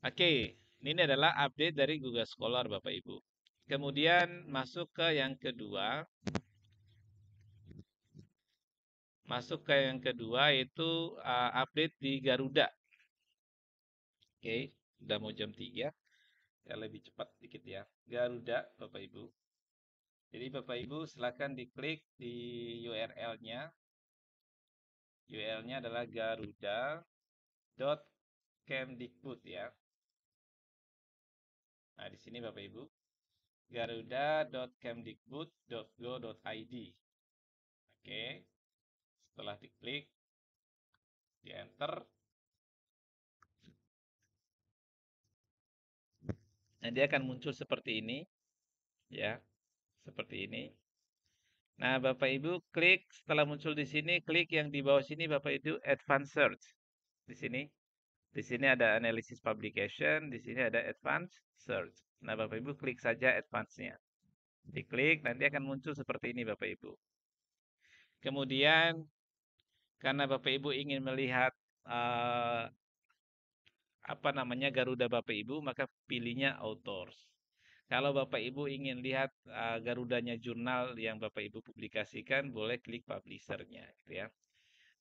Oke, ini adalah update dari Google Scholar Bapak Ibu. Kemudian masuk ke yang kedua. Masuk ke yang kedua itu update di Garuda. Oke, udah mau jam 3. Ya lebih cepat dikit ya. Garuda Bapak Ibu. Jadi Bapak Ibu silakan diklik di URL-nya. URL-nya adalah garuda.kemdikbud ya. Nah, di sini Bapak Ibu, garuda.kemdikbud.go.id. Oke. Setelah diklik, di enter. Nah, dia akan muncul seperti ini ya. Seperti ini. Nah, Bapak Ibu klik setelah muncul di sini, klik yang di bawah sini Bapak Ibu Advanced Search. Di sini. Di sini ada Analysis Publication, di sini ada Advanced Search. Nah, Bapak Ibu klik saja Advanced-nya. Diklik, nanti akan muncul seperti ini Bapak Ibu. Kemudian, karena Bapak Ibu ingin melihat apa namanya Garuda Bapak Ibu, maka pilihnya Authors. Kalau Bapak Ibu ingin lihat Garudanya jurnal yang Bapak Ibu publikasikan, boleh klik publisher-nya gitu ya.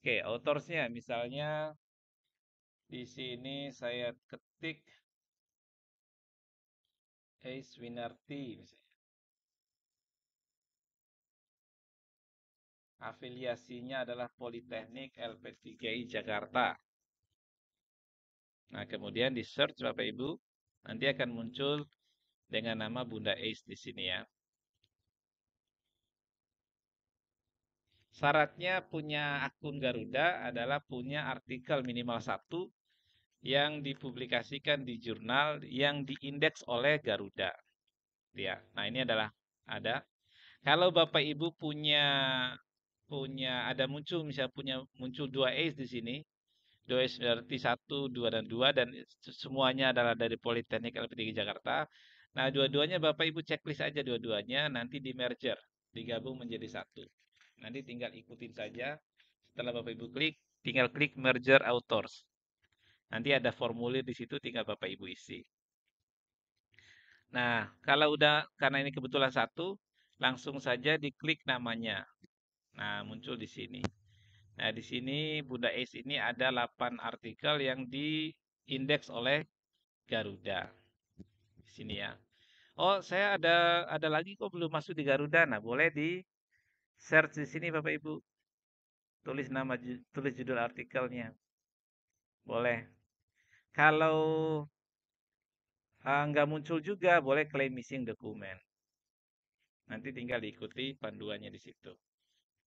Oke, autorsnya misalnya di sini saya ketik Ace Winarti misalnya. Afiliasinya adalah Politeknik LP3I Jakarta. Nah, kemudian di search Bapak Ibu, nanti akan muncul dengan nama Bunda Ace di sini ya. Syaratnya punya akun Garuda adalah punya artikel minimal 1 yang dipublikasikan di jurnal yang diindeks oleh Garuda. Ya, nah ini adalah ada. Kalau Bapak Ibu punya ada muncul misalnya muncul 2 Ace di sini, 2 Ace berarti 1, 2 dan 2 dan semuanya adalah dari Politeknik LP3 Jakarta. Nah, dua-duanya Bapak Ibu checklist aja dua-duanya nanti di merger, digabung menjadi satu. Nanti tinggal ikutin saja. Setelah Bapak Ibu klik, tinggal klik merger authors. Nanti ada formulir di situ tinggal Bapak Ibu isi. Nah, kalau udah karena ini kebetulan satu, langsung saja diklik namanya. Nah, muncul di sini. Nah, di sini Bunda Ace ini ada 8 artikel yang diindeks oleh Garuda. Di sini ya. Oh, saya ada lagi kok belum masuk di Garuda. Nah, boleh di search di sini Bapak Ibu. Tulis judul artikelnya. Boleh. Kalau nggak muncul juga, boleh claim missing dokumen. Nanti tinggal diikuti panduannya di situ.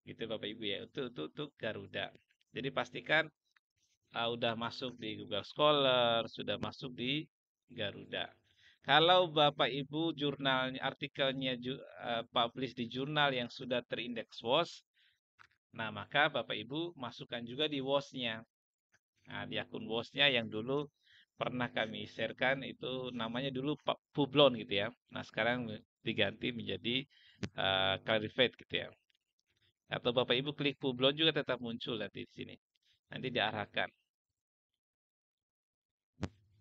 Gitu Bapak Ibu ya. Untuk Garuda. Jadi pastikan udah masuk di Google Scholar, sudah masuk di Garuda. Kalau Bapak Ibu jurnalnya artikelnya publish di jurnal yang sudah terindeks WOS, nah maka Bapak Ibu masukkan juga di WOS-nya. Nah, di akun WOS-nya yang dulu pernah kami sharekan itu namanya dulu Publon gitu ya. Nah, sekarang diganti menjadi Clarified gitu ya. Atau Bapak Ibu klik Publon juga tetap muncul nanti di sini. Nanti diarahkan.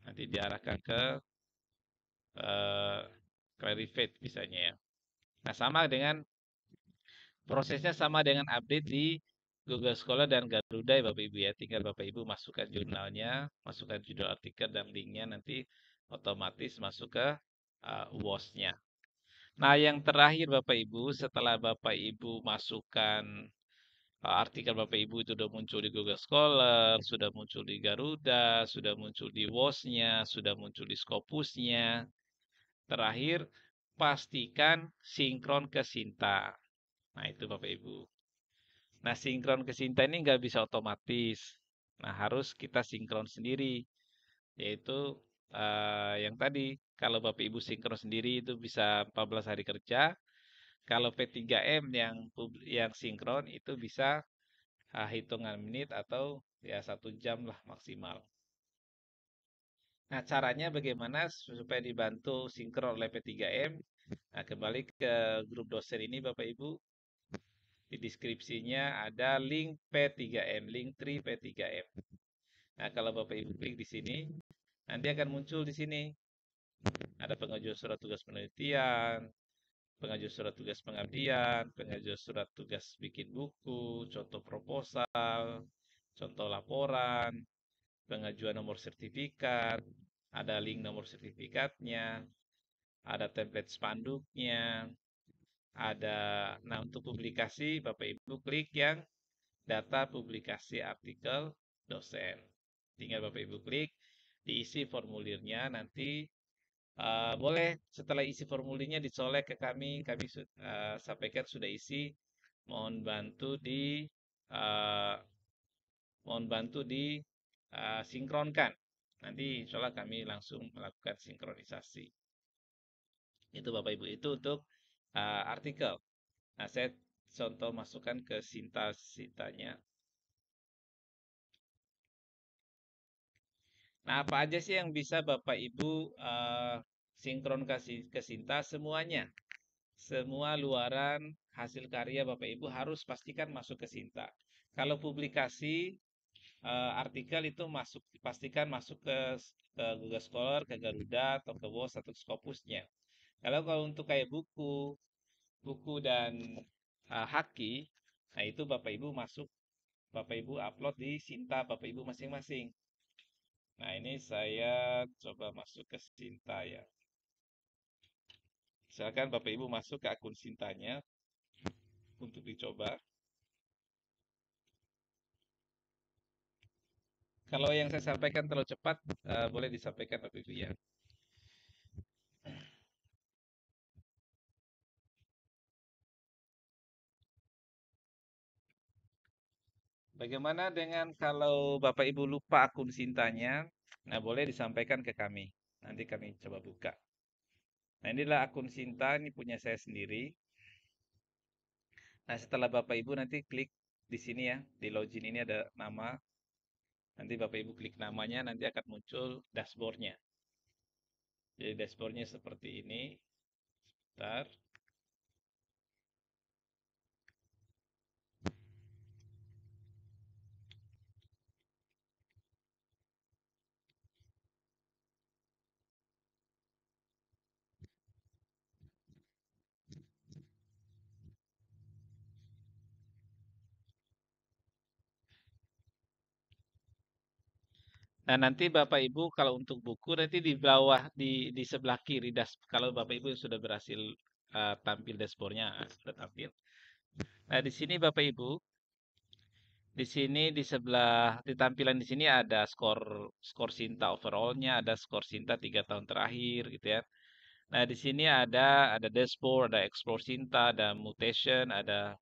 Nanti diarahkan ke Clarified misalnya ya. Nah, prosesnya sama dengan update di Google Scholar dan Garuda ya Bapak Ibu ya. Tinggal Bapak Ibu masukkan jurnalnya, masukkan judul artikel dan linknya nanti otomatis masuk ke WOS-nya. Nah, yang terakhir Bapak Ibu, setelah Bapak Ibu masukkan artikel Bapak Ibu itu sudah muncul di Google Scholar, sudah muncul di Garuda, sudah muncul di WOS-nya, sudah muncul di Scopus-nya. Terakhir, pastikan sinkron ke Sinta. Nah, itu Bapak Ibu. Nah, sinkron ke Sinta ini nggak bisa otomatis. Nah, harus kita sinkron sendiri. Yaitu yang tadi, kalau Bapak Ibu sinkron sendiri itu bisa 14 hari kerja. Kalau P3M yang sinkron itu bisa hitungan menit atau ya 1 jam lah maksimal. Nah, caranya bagaimana supaya dibantu sinkron oleh P3M? Nah, kembali ke grup dosen ini Bapak Ibu. Di deskripsinya ada link P3M, link tree P3M. Nah, kalau Bapak Ibu klik di sini, nanti akan muncul di sini. Ada pengajuan surat tugas penelitian, pengajuan surat tugas pengabdian, pengajuan surat tugas bikin buku, contoh proposal, contoh laporan, pengajuan nomor sertifikat, ada link nomor sertifikatnya, ada template spanduknya, ada, nah untuk publikasi Bapak Ibu klik yang data publikasi artikel dosen. Tinggal Bapak Ibu klik, diisi formulirnya, nanti boleh setelah isi formulirnya dicolek ke kami sampaikan sudah isi, mohon bantu di uh, sinkronkan. Nanti insya Allah kami langsung melakukan sinkronisasi. Itu Bapak Ibu, itu untuk artikel. Nah, saya contoh masukkan ke Sinta-Sintanya. Nah, apa aja sih yang bisa Bapak Ibu sinkron ke Sinta? Semuanya. Semua luaran hasil karya Bapak Ibu harus pastikan masuk ke Sinta. Kalau publikasi artikel itu pastikan masuk ke Google Scholar, ke Garuda, atau ke WOS atau Scopusnya. Kalau untuk kayak buku dan haki, nah itu Bapak Ibu upload di Sinta Bapak Ibu masing-masing. Nah, ini saya coba masuk ke Sinta ya. Silakan Bapak Ibu masuk ke akun Sintanya untuk dicoba. Kalau yang saya sampaikan terlalu cepat, boleh disampaikan Bapak Ibu ya. Bagaimana dengan kalau Bapak Ibu lupa akun Sintanya? Nah, boleh disampaikan ke kami. Nanti kami coba buka. Nah, inilah akun Sinta, ini punya saya sendiri. Nah, setelah Bapak Ibu nanti klik di sini ya, di login ini ada nama. Nanti Bapak Ibu klik namanya, nanti akan muncul dashboardnya. Jadi dashboardnya seperti ini. Bentar. Nah, nanti Bapak Ibu kalau untuk buku nanti di bawah di sebelah kiri kalau Bapak Ibu sudah berhasil tampil dashboardnya, sudah tampil. Nah, di sini Bapak Ibu, di sini di sebelah di tampilan di sini ada skor Sinta overallnya, ada skor Sinta 3 tahun terakhir gitu ya. Nah, di sini ada dashboard, ada explore Sinta, ada mutation, ada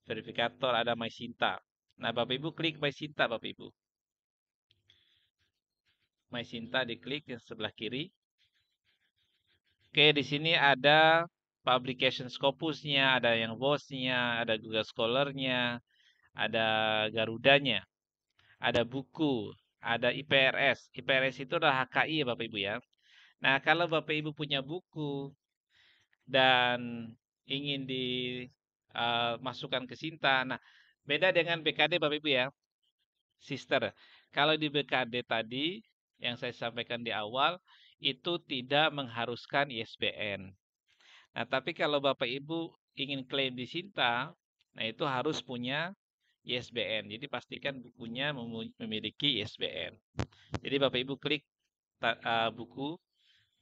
verifikator, ada My Sinta. Nah, Bapak Ibu klik My Sinta Bapak Ibu. My Sinta diklik yang sebelah kiri. Oke, di sini ada publication Scopusnya, ada yang WOS-nya, ada Google Scholar-nya, ada Garudanya, ada buku, ada IPRS. IPRS itu adalah HKI ya Bapak Ibu ya. Nah, kalau Bapak Ibu punya buku dan ingin dimasukkan ke Sinta, nah beda dengan BKD Bapak Ibu ya, sister. Kalau di BKD tadi yang saya sampaikan di awal, itu tidak mengharuskan ISBN. Nah, tapi kalau Bapak Ibu ingin klaim di Sinta, nah itu harus punya ISBN. Jadi pastikan bukunya memiliki ISBN. Jadi Bapak Ibu klik buku,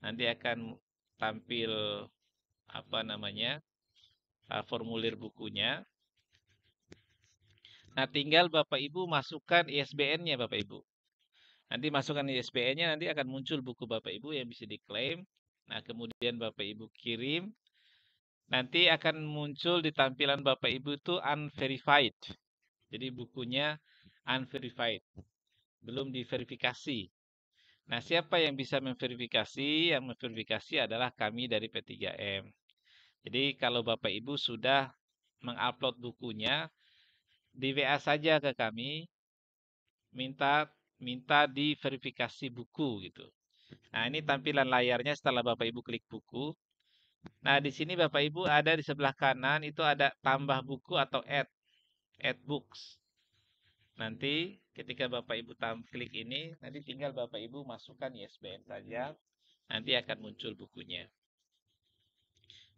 nanti akan tampil apa namanya formulir bukunya. Nah, tinggal Bapak Ibu masukkan ISBN-nya Bapak Ibu. Nanti masukkan ISBN-nya, nanti akan muncul buku Bapak Ibu yang bisa diklaim. Nah, kemudian Bapak Ibu kirim. Nanti akan muncul di tampilan Bapak Ibu itu unverified. Jadi bukunya unverified, belum diverifikasi. Nah, siapa yang bisa memverifikasi? Yang memverifikasi adalah kami dari P3M. Jadi kalau Bapak Ibu sudah mengupload bukunya, di WA saja ke kami, minta minta diverifikasi buku gitu. Nah, ini tampilan layarnya setelah Bapak Ibu klik buku. Nah, di sini Bapak Ibu ada di sebelah kanan itu ada tambah buku atau add books. Nanti ketika Bapak Ibu klik ini, nanti tinggal Bapak Ibu masukkan ISBN saja, nanti akan muncul bukunya.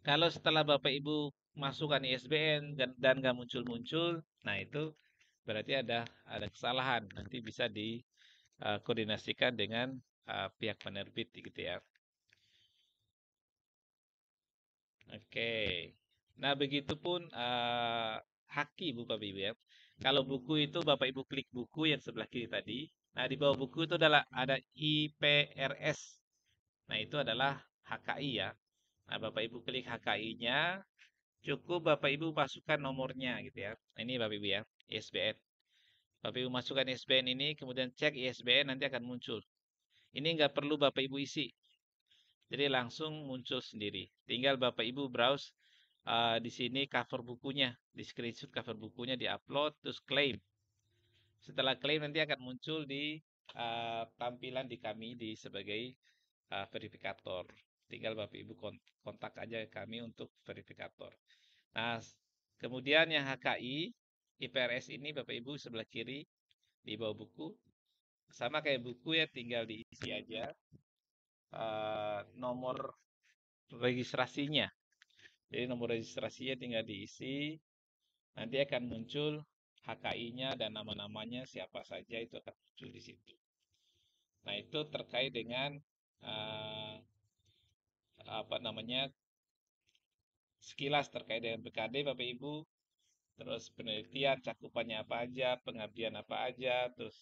Kalau setelah Bapak Ibu masukkan ISBN dan nggak muncul-muncul, nah itu berarti ada kesalahan. Nanti bisa dikoordinasikan dengan pihak penerbit gitu ya. Oke. Nah, begitupun haki Bapak Ibu ya. Kalau buku itu Bapak Ibu klik buku yang sebelah kiri tadi. Nah, di bawah buku itu adalah ada IPRS. Nah, itu adalah HKI ya. Nah, Bapak Ibu klik HKI-nya, cukup Bapak Ibu masukkan nomornya gitu ya. Nah, ini Bapak Ibu ya, ISBN. Bapak Ibu masukkan ISBN ini, kemudian cek ISBN nanti akan muncul. Ini nggak perlu Bapak Ibu isi. Jadi langsung muncul sendiri. Tinggal Bapak Ibu browse di sini cover bukunya, di screenshot cover bukunya, di-upload, terus claim. Setelah claim nanti akan muncul di tampilan di kami sebagai verifikator. Tinggal Bapak Ibu kontak aja kami untuk verifikator. Nah, kemudian yang HKI, IPRS ini Bapak Ibu sebelah kiri di bawah buku. Sama kayak buku ya, tinggal diisi aja nomor registrasinya. Jadi nomor registrasinya tinggal diisi, nanti akan muncul HKI-nya dan nama-namanya siapa saja itu akan muncul di situ. Nah, itu terkait dengan uh, apa namanya sekilas terkait dengan BKD Bapak Ibu, terus penelitian cakupannya apa aja, pengabdian apa aja, terus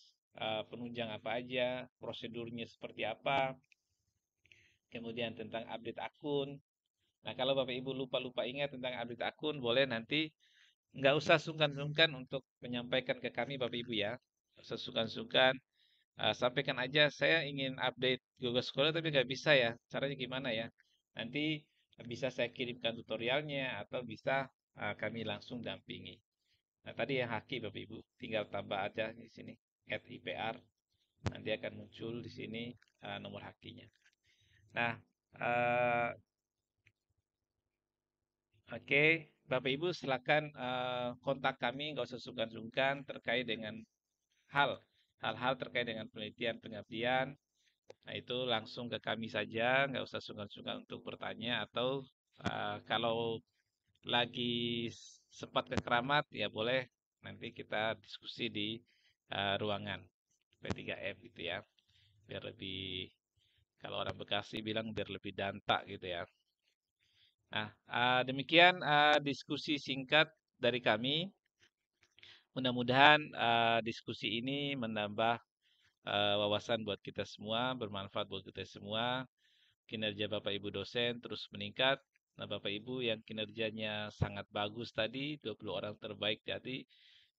penunjang apa aja, prosedurnya seperti apa, kemudian tentang update akun. Nah, kalau Bapak Ibu lupa-lupa ingat tentang update akun, boleh nanti nggak usah sungkan-sungkan untuk menyampaikan ke kami Bapak Ibu ya. Nggak usah sungkan-sungkan, sampaikan aja saya ingin update Google Scholar tapi nggak bisa ya. Caranya gimana ya? Nanti bisa saya kirimkan tutorialnya atau bisa kami langsung dampingi. Nah, tadi yang haki Bapak Ibu, tinggal tambah aja di sini @IPR, nanti akan muncul di sini nomor hakinya. Nah, uh, oke, Bapak Ibu silakan kontak kami, nggak usah sungkan-sungkan terkait dengan hal-hal terkait dengan penelitian pengabdian. Nah, itu langsung ke kami saja, nggak usah sungkan-sungkan untuk bertanya atau kalau lagi sempat ke Keramat ya boleh nanti kita diskusi di ruangan P3M gitu ya. Biar lebih, kalau orang Bekasi bilang biar lebih danta gitu ya. Nah, demikian diskusi singkat dari kami. Mudah-mudahan diskusi ini menambah wawasan buat kita semua, bermanfaat buat kita semua. Kinerja Bapak Ibu dosen terus meningkat. Nah, Bapak Ibu yang kinerjanya sangat bagus tadi, 20 orang terbaik tadi,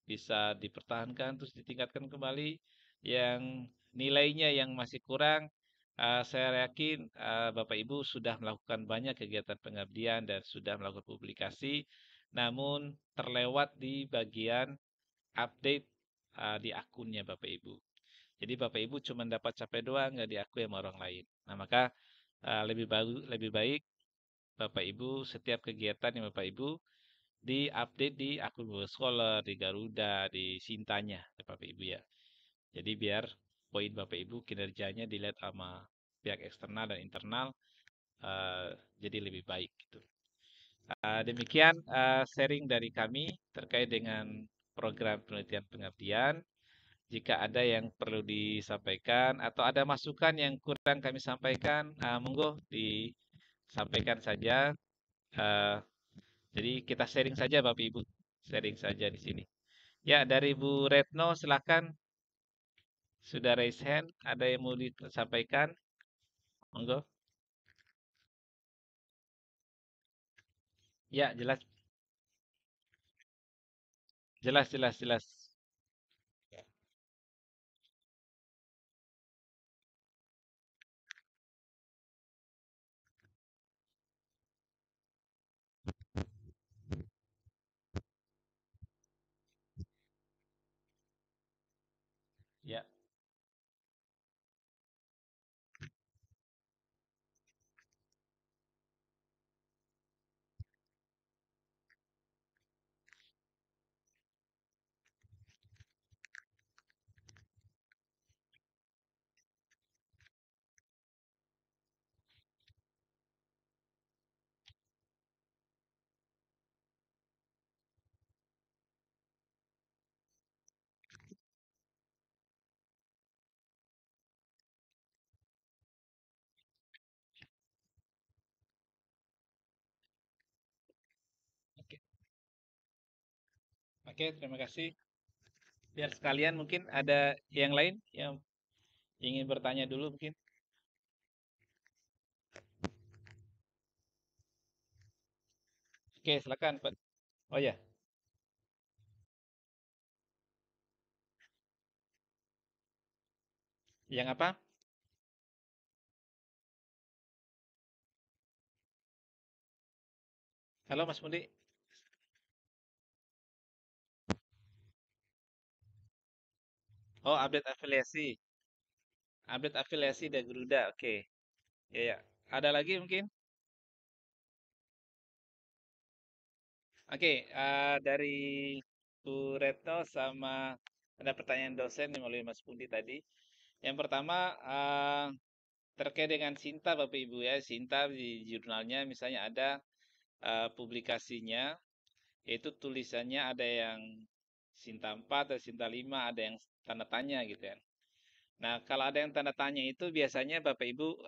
bisa dipertahankan terus ditingkatkan kembali. Yang nilainya yang masih kurang, saya yakin Bapak Ibu sudah melakukan banyak kegiatan pengabdian dan sudah melakukan publikasi, namun terlewat di bagian update di akunnya Bapak Ibu. Jadi Bapak Ibu cuma dapat capek doang, nggak diakui sama orang lain. Nah, maka lebih baik Bapak Ibu setiap kegiatan yang Bapak Ibu di-update di akun Google Scholar, di Garuda, di Sintanya, ya Bapak Ibu ya. Jadi biar poin Bapak Ibu kinerjanya dilihat sama pihak eksternal dan internal jadi lebih baik gitu. Demikian sharing dari kami terkait dengan program penelitian pengabdian. Jika ada yang perlu disampaikan atau ada masukan yang kurang kami sampaikan, monggo disampaikan saja. Uh, jadi kita sharing saja Bapak Ibu, sharing saja di sini. Ya, dari Bu Retno silakan, sudah raise hand, ada yang mau disampaikan? Monggo. Ya, jelas, jelas, jelas, jelas. Oke, terima kasih. Biar sekalian mungkin ada yang lain yang ingin bertanya dulu mungkin. Oke, silakan, Pak. Oh ya, yang apa? Halo Mas Mundi. Oh, update afiliasi. Update afiliasi dari Garuda. Oke. Ya, ya. Ada lagi mungkin? Oke, dari Bu Retno sama ada pertanyaan dosen yang melalui Mas Pundi tadi. Yang pertama, terkait dengan Sinta Bapak Ibu ya. Sinta di jurnalnya misalnya ada publikasinya, yaitu tulisannya ada yang Sinta 4, ada Sinta 5, ada yang tanda tanya gitu ya. Nah, kalau ada yang tanda tanya itu biasanya Bapak Ibu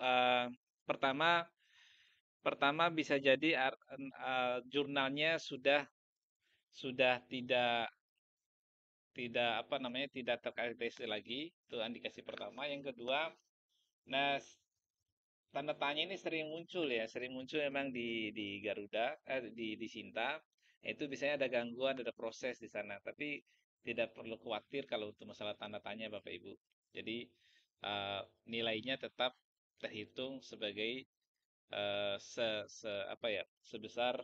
pertama pertama bisa jadi jurnalnya sudah tidak tidak apa namanya tidak terkaitasi lagi, itu indikasi pertama. Yang kedua, nah tanda tanya ini sering muncul ya, sering muncul memang di Garuda, di Sinta. Itu biasanya ada gangguan, ada proses di sana, tapi tidak perlu khawatir kalau untuk masalah tanda tanya Bapak Ibu. Jadi eh, nilainya tetap terhitung sebagai apa ya, sebesar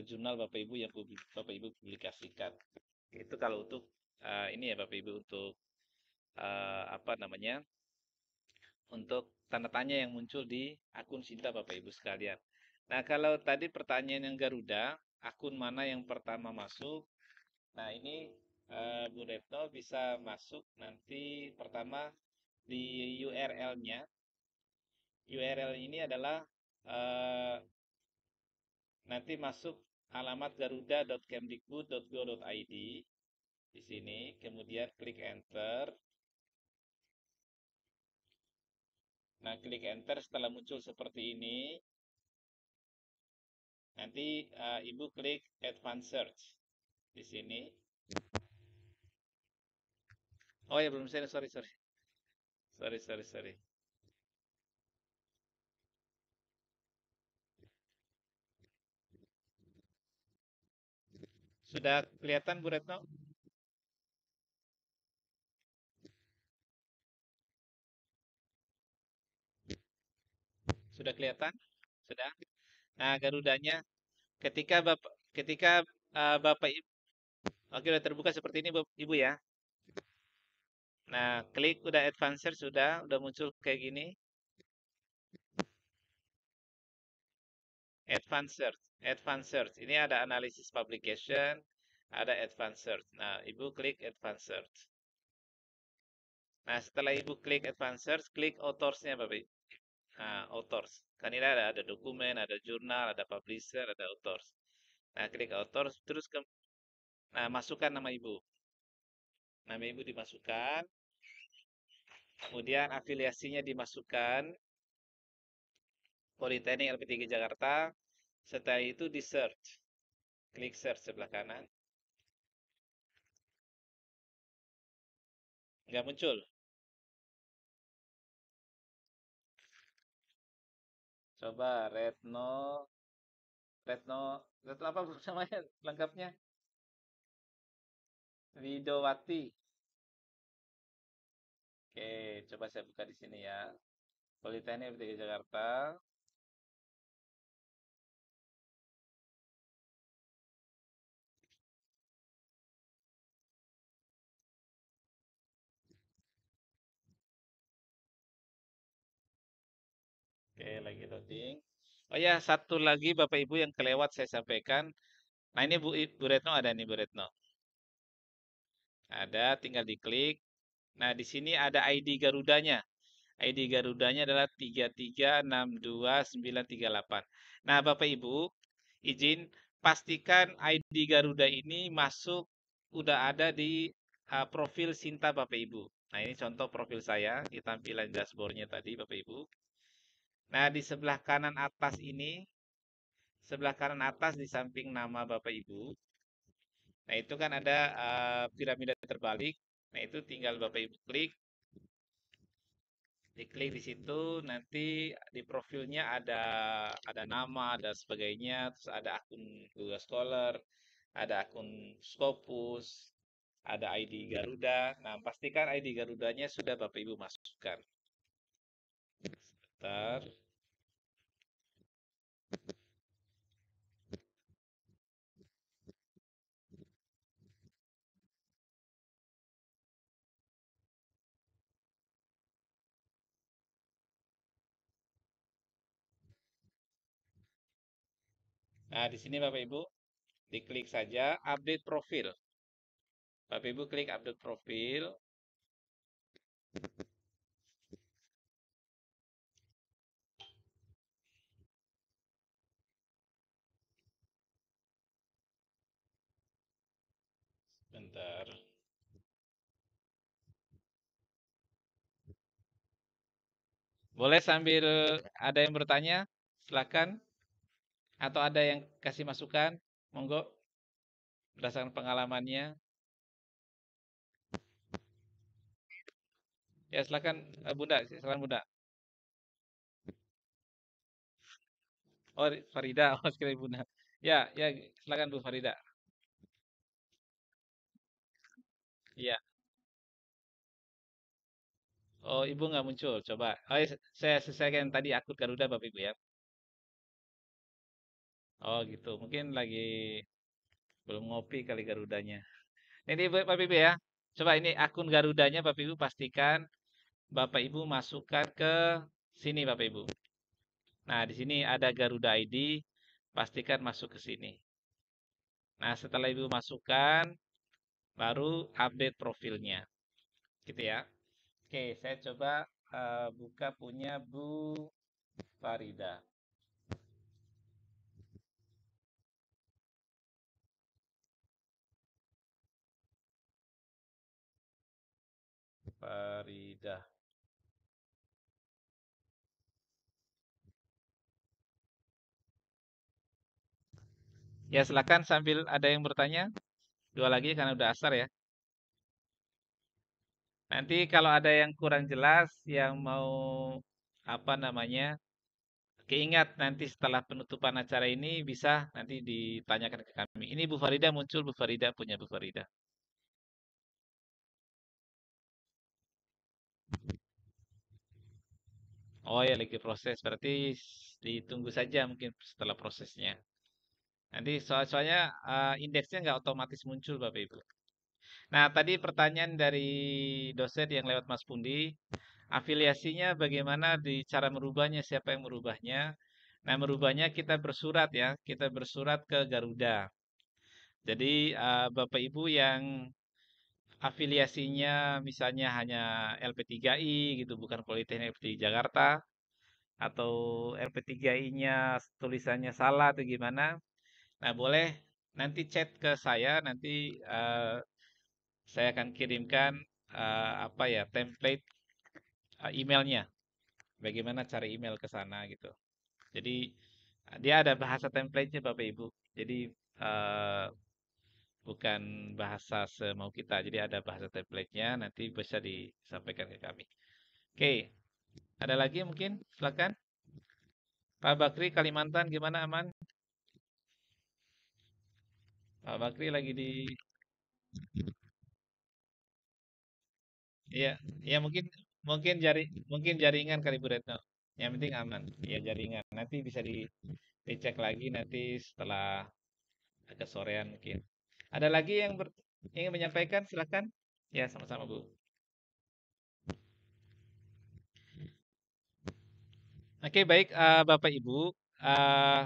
jurnal Bapak Ibu yang Bapak Ibu publikasikan. Itu kalau untuk ini ya Bapak Ibu untuk apa namanya? Untuk tanda tanya yang muncul di akun Sinta Bapak Ibu sekalian. Nah, kalau tadi pertanyaan yang Garuda, akun mana yang pertama masuk? Nah, ini Bu Retno bisa masuk nanti pertama di URL-nya. URL ini adalah eh, nanti masuk alamat garuda.kemdikbud.go.id di sini, kemudian klik enter. Nah, klik enter setelah muncul seperti ini, nanti Ibu klik advanced search di sini. Oh ya, belum share, sorry, sorry. Sorry, sorry, sorry. Sudah kelihatan Bu Retno? Sudah kelihatan? Sudah. Nah, Garudanya ketika Bapak Ibu, oke udah terbuka seperti ini Ibu ya. Nah, klik udah advanced search sudah muncul kayak gini. Advanced search, advanced search. Ini ada analisis publication, ada advanced search. Nah, Ibu klik advanced search. Nah, setelah Ibu klik advanced search, klik authors-nya Bapak Ibu. Nah, authors. Kan ini ada dokumen, ada jurnal, ada publisher, ada authors. Nah, klik authors, terus nah, masukkan nama Ibu. Nama Ibu dimasukkan, kemudian afiliasinya dimasukkan, Politeknik LP3 Jakarta. Setelah itu di search. Klik search sebelah kanan. Nggak muncul. Coba Retno apa namanya lengkapnya? Widowati. Oke, coba saya buka di sini ya. Politeknik LP3 Jakarta. Oke, lagi loading. Oh ya, satu lagi Bapak Ibu yang kelewat saya sampaikan. Nah, ini Bu Retno ada nih Bu Retno. Ada, tinggal diklik. Nah, di sini ada ID Garudanya. ID Garudanya adalah 33629938. Nah, Bapak Ibu, izin pastikan ID Garuda ini masuk udah ada di profil Sinta Bapak Ibu. Nah, ini contoh profil saya di tampilan dashboardnya tadi Bapak Ibu. Nah, di sebelah kanan atas ini, sebelah kanan atas di samping nama Bapak Ibu, Nah, itu kan ada piramida terbalik. Nah, itu tinggal Bapak Ibu klik, diklik di situ, nanti di profilnya ada nama, ada sebagainya, terus ada akun Google Scholar, ada akun Scopus, ada ID Garuda. Nah, pastikan ID Garudanya sudah Bapak Ibu masukkan. Sebentar. Nah, di sini Bapak Ibu diklik saja update profil. Bapak Ibu klik update profil. Bentar. Boleh sambil ada yang bertanya? Silakan. Atau ada yang kasih masukan? Monggo, berdasarkan pengalamannya. Ya, silakan Bunda, silakan Bunda. Oh, Farida, oh sekali Bunda. Ya, ya, silakan Bu Farida. Iya. Oh, Ibu nggak muncul. Coba. Oh, ya, saya selesaikan tadi akun Garuda Bapak Ibu ya. Oh, gitu. Mungkin lagi belum ngopi kali Garudanya. Ini Bapak Ibu ya. Coba ini akun Garudanya Bapak Ibu pastikan Bapak Ibu masukkan ke sini Bapak Ibu. Nah, di sini ada Garuda ID, pastikan masuk ke sini. Nah, setelah Ibu masukkan, baru update profilnya. Gitu ya. Oke, saya coba buka punya Bu Farida. Farida. Ya, silakan sambil ada yang bertanya. Dua lagi karena udah asar ya. Nanti kalau ada yang kurang jelas, yang mau apa namanya, keingat nanti setelah penutupan acara ini bisa nanti ditanyakan ke kami. Ini Bu Farida muncul, Bu Farida punya Bu Farida. Oh ya lagi proses, berarti ditunggu saja mungkin setelah prosesnya. Nanti soalnya indeksnya nggak otomatis muncul Bapak Ibu. Nah tadi pertanyaan dari dosen yang lewat Mas Pundi, afiliasinya bagaimana di cara merubahnya, siapa yang merubahnya? Nah merubahnya kita bersurat ya, kita bersurat ke Garuda. Jadi Bapak Ibu yang afiliasinya misalnya hanya LP3I gitu, bukan Politeknik LP3 Jakarta, atau LP3I-nya tulisannya salah atau gimana. Nah, boleh nanti chat ke saya, nanti saya akan kirimkan apa ya, template emailnya. Bagaimana cara email ke sana gitu. Jadi dia ada bahasa template-nya Bapak Ibu. Jadi eh, bukan bahasa semau kita. Jadi ada bahasa template-nya, nanti bisa disampaikan ke kami. Oke, ada lagi mungkin? Silakan. Pak Bakri Kalimantan gimana aman? Pak Bakri lagi di Iya, ya mungkin mungkin mungkin jaringan kali Bu Retno. Yang penting aman. Ya jaringan. Nanti bisa dicek lagi nanti setelah agak sorean mungkin. Ada lagi yang ingin menyampaikan silakan. Ya, sama-sama Bu. Oke, baik Bapak Ibu. Eh,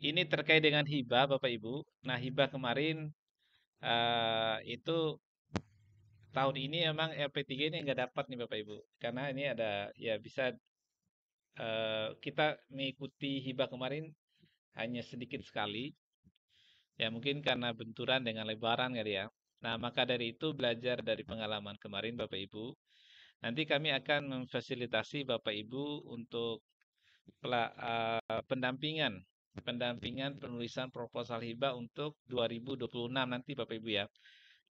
ini terkait dengan hibah Bapak Ibu. Nah, hibah kemarin itu tahun ini memang LP3 ini nggak dapat nih Bapak Ibu. Karena ini ada ya bisa kita mengikuti hibah kemarin hanya sedikit sekali. Ya mungkin karena benturan dengan lebaran kali ya. Nah, maka dari itu belajar dari pengalaman kemarin Bapak Ibu. Nanti kami akan memfasilitasi Bapak Ibu untuk pendampingan pendampingan penulisan proposal hibah untuk 2026 nanti Bapak Ibu ya.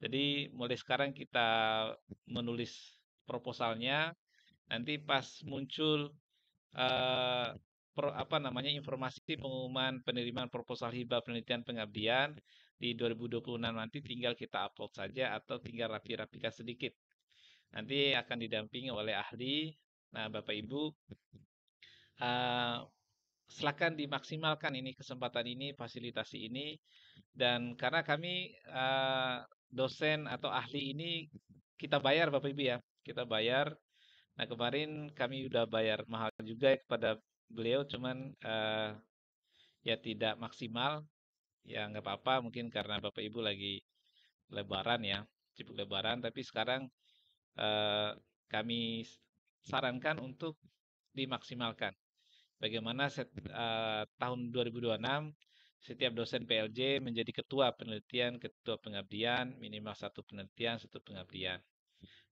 Jadi mulai sekarang kita menulis proposalnya, nanti pas muncul eh, apa namanya informasi pengumuman penerimaan proposal hibah penelitian pengabdian di 2026 nanti tinggal kita upload saja atau tinggal rapi-rapikan sedikit. Nanti akan didampingi oleh ahli. Nah, Bapak Ibu, eh, silakan dimaksimalkan ini kesempatan ini, fasilitasi ini, dan karena kami dosen atau ahli ini kita bayar Bapak Ibu ya, kita bayar. Nah, kemarin kami udah bayar mahal juga ya kepada beliau, cuman ya tidak maksimal. Ya nggak apa-apa, mungkin karena Bapak Ibu lagi Lebaran ya, sibuk Lebaran. Tapi sekarang eh, kami sarankan untuk dimaksimalkan. Bagaimana tahun 2026 setiap dosen PLJ menjadi ketua penelitian, ketua pengabdian, minimal satu penelitian, satu pengabdian.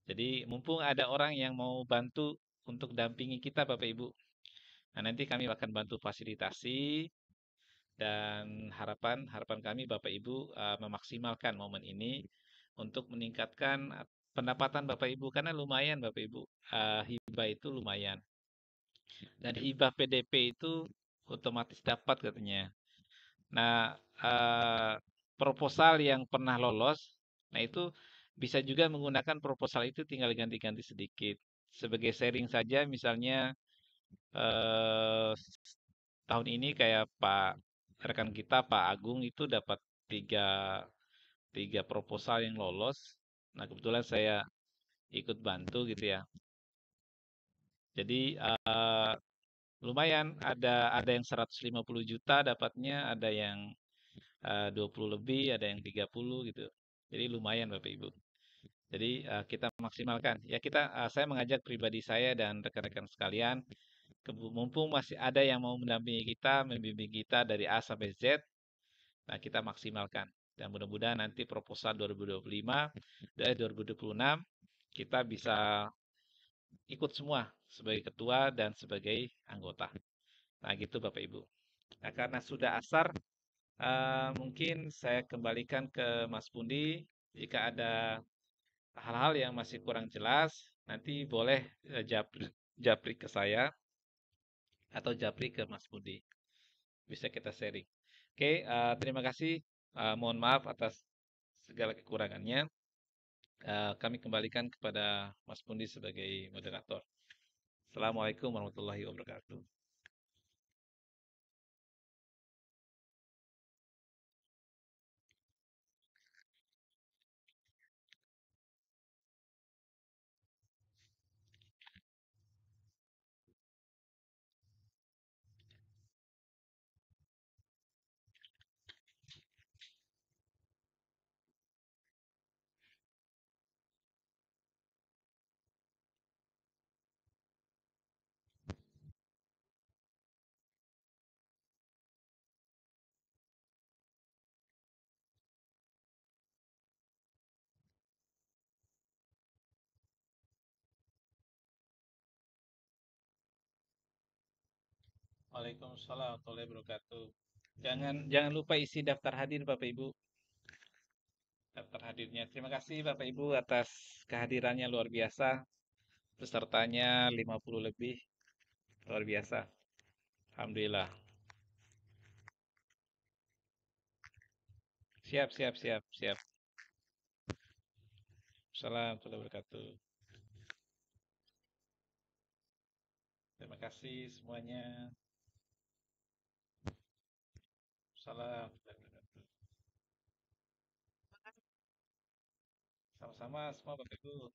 Jadi mumpung ada orang yang mau bantu untuk dampingi kita Bapak Ibu. Nah, nanti kami akan bantu fasilitasi dan harapan harapan kami Bapak Ibu memaksimalkan momen ini untuk meningkatkan pendapatan Bapak Ibu karena lumayan Bapak Ibu, hibah itu lumayan. Dan hibah PDP itu otomatis dapat katanya. Nah, proposal yang pernah lolos, nah itu bisa juga menggunakan proposal itu tinggal ganti-ganti sedikit. Sebagai sharing saja, misalnya eh, tahun ini kayak Pak rekan kita Pak Agung itu dapat tiga tiga proposal yang lolos. Nah, kebetulan saya ikut bantu gitu ya. Jadi lumayan ada yang 150 juta dapatnya, ada yang 20 lebih, ada yang 30 gitu. Jadi lumayan Bapak Ibu. Jadi kita maksimalkan. Ya saya mengajak pribadi saya dan rekan-rekan sekalian, mumpung masih ada yang mau mendampingi kita, membimbing kita dari A sampai Z, nah kita maksimalkan. Dan mudah-mudahan nanti proposal 2025 dari 2026 kita bisa ikut semua sebagai ketua dan sebagai anggota. Nah gitu Bapak Ibu. Nah karena sudah asar, mungkin saya kembalikan ke Mas Pundi. Jika ada hal-hal yang masih kurang jelas, nanti boleh japri ke saya atau japri ke Mas Pundi. Bisa kita sharing. Oke, terima kasih. Mohon maaf atas segala kekurangannya. Kami kembalikan kepada Mas Pundi sebagai moderator. Assalamualaikum warahmatullahi wabarakatuh. Waalaikumsalam warahmatullahi wabarakatuh. Jangan lupa isi daftar hadir Bapak Ibu. Daftar hadirnya. Terima kasih Bapak Ibu atas kehadirannya luar biasa. Pesertanya 50 lebih. Luar biasa. Alhamdulillah. Siap, siap, siap, siap. Assalamualaikum warahmatullahi wabarakatuh. Terima kasih semuanya. Assalamualaikum warahmatullahi wabarakatuh. Sama-sama semua Bapak Ibu.